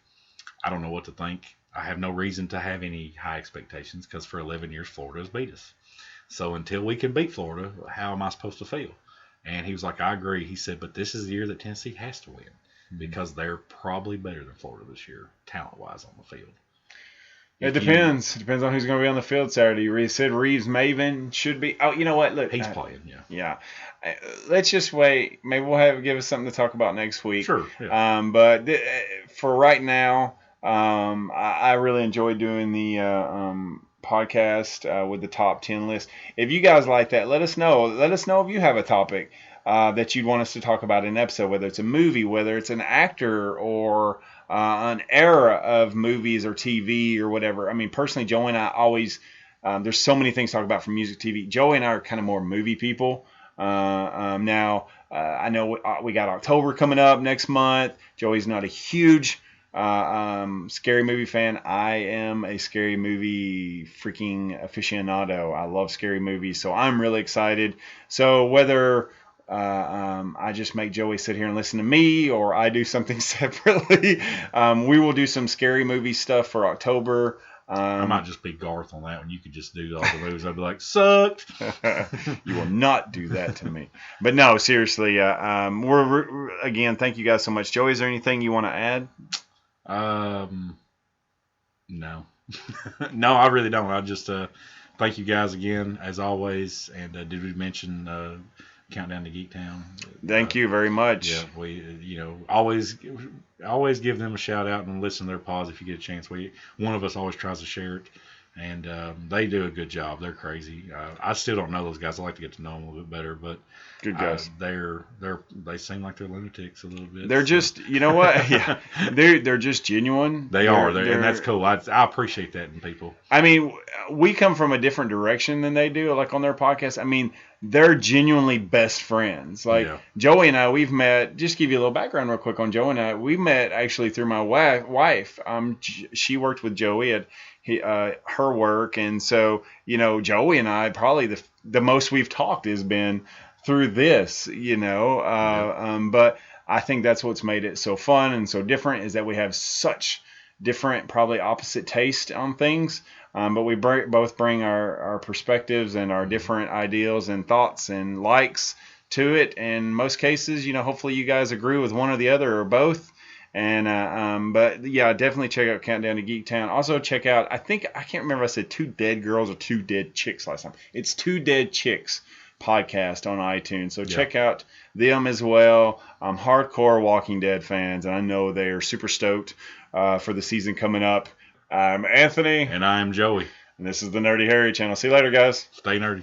I don't know what to think. I have no reason to have any high expectations because for 11 years Florida has beat us. So until we can beat Florida, how am I supposed to feel? And he was like, I agree. He said, but this is the year that Tennessee has to win because they're probably better than Florida this year, talent-wise on the field.
It depends. It depends on who's going to be on the field Saturday. You said Reeves Maven should be. Oh, you know what? Look,
he's playing. Yeah.
Let's just wait. Maybe we'll give us something to talk about next week.
Sure. Yeah.
But for right now, I really enjoyed doing the podcast with the top 10 list. If you guys like that, let us know. Let us know if you have a topic that you'd want us to talk about in an episode, whether it's a movie, whether it's an actor, or an era of movies or TV or whatever. I mean, personally, Joey and I always, there's so many things to talk about from music, TV. Joey and I are kind of more movie people. Now, I know we got October coming up next month. Joey's not a huge scary movie fan. I am a scary movie freaking aficionado. I love scary movies, so I'm really excited. So whether I just make Joey sit here and listen to me, or I do something separately, we will do some scary movie stuff for October.
I might just be Garth on that one. You could just do all the movies. I'd be like, sucked.
You will not do that to me. But no, seriously. We're again. Thank you guys so much. Joey, is there anything you want to add?
No, no, I really don't. I just thank you guys again as always. And did we mention Countdown to Geek Town?
Thank you very much.
Yeah, we always give them a shout out and listen to their pods if you get a chance. One of us always tries to share it, and they do a good job. They're crazy. I still don't know those guys. I like to get to know them a little bit better, but
good guys.
They seem like they're lunatics a little bit.
They're just, you know what? Yeah, they're just genuine.
They are, and that's cool. I appreciate that in people.
I mean, we come from a different direction than they do. Like on their podcast, I mean, they're genuinely best friends. Like Joey and I, we've met. Just give you a little background real quick on Joey and I. We met actually through my wife. She worked with Joey at her work, and so Joey and I probably the most we've talked has been through this. But I think that's what's made it so fun and so different is that we have such different, probably opposite taste on things. But we both bring our perspectives and our different ideals and thoughts and likes to it. And in most cases, hopefully you guys agree with one or the other or both. And but yeah, definitely check out Countdown to Geek Town. Also check out, I can't remember if I said Two Dead Girls or Two Dead Chicks last time. It's Two Dead Chicks podcast on iTunes. So check out them as well. I'm hardcore Walking Dead fans, and I know they are super stoked for the season coming up. I'm Anthony.
And I'm Joey.
And this is the Nerdy Harry channel. See you later, guys.
Stay nerdy.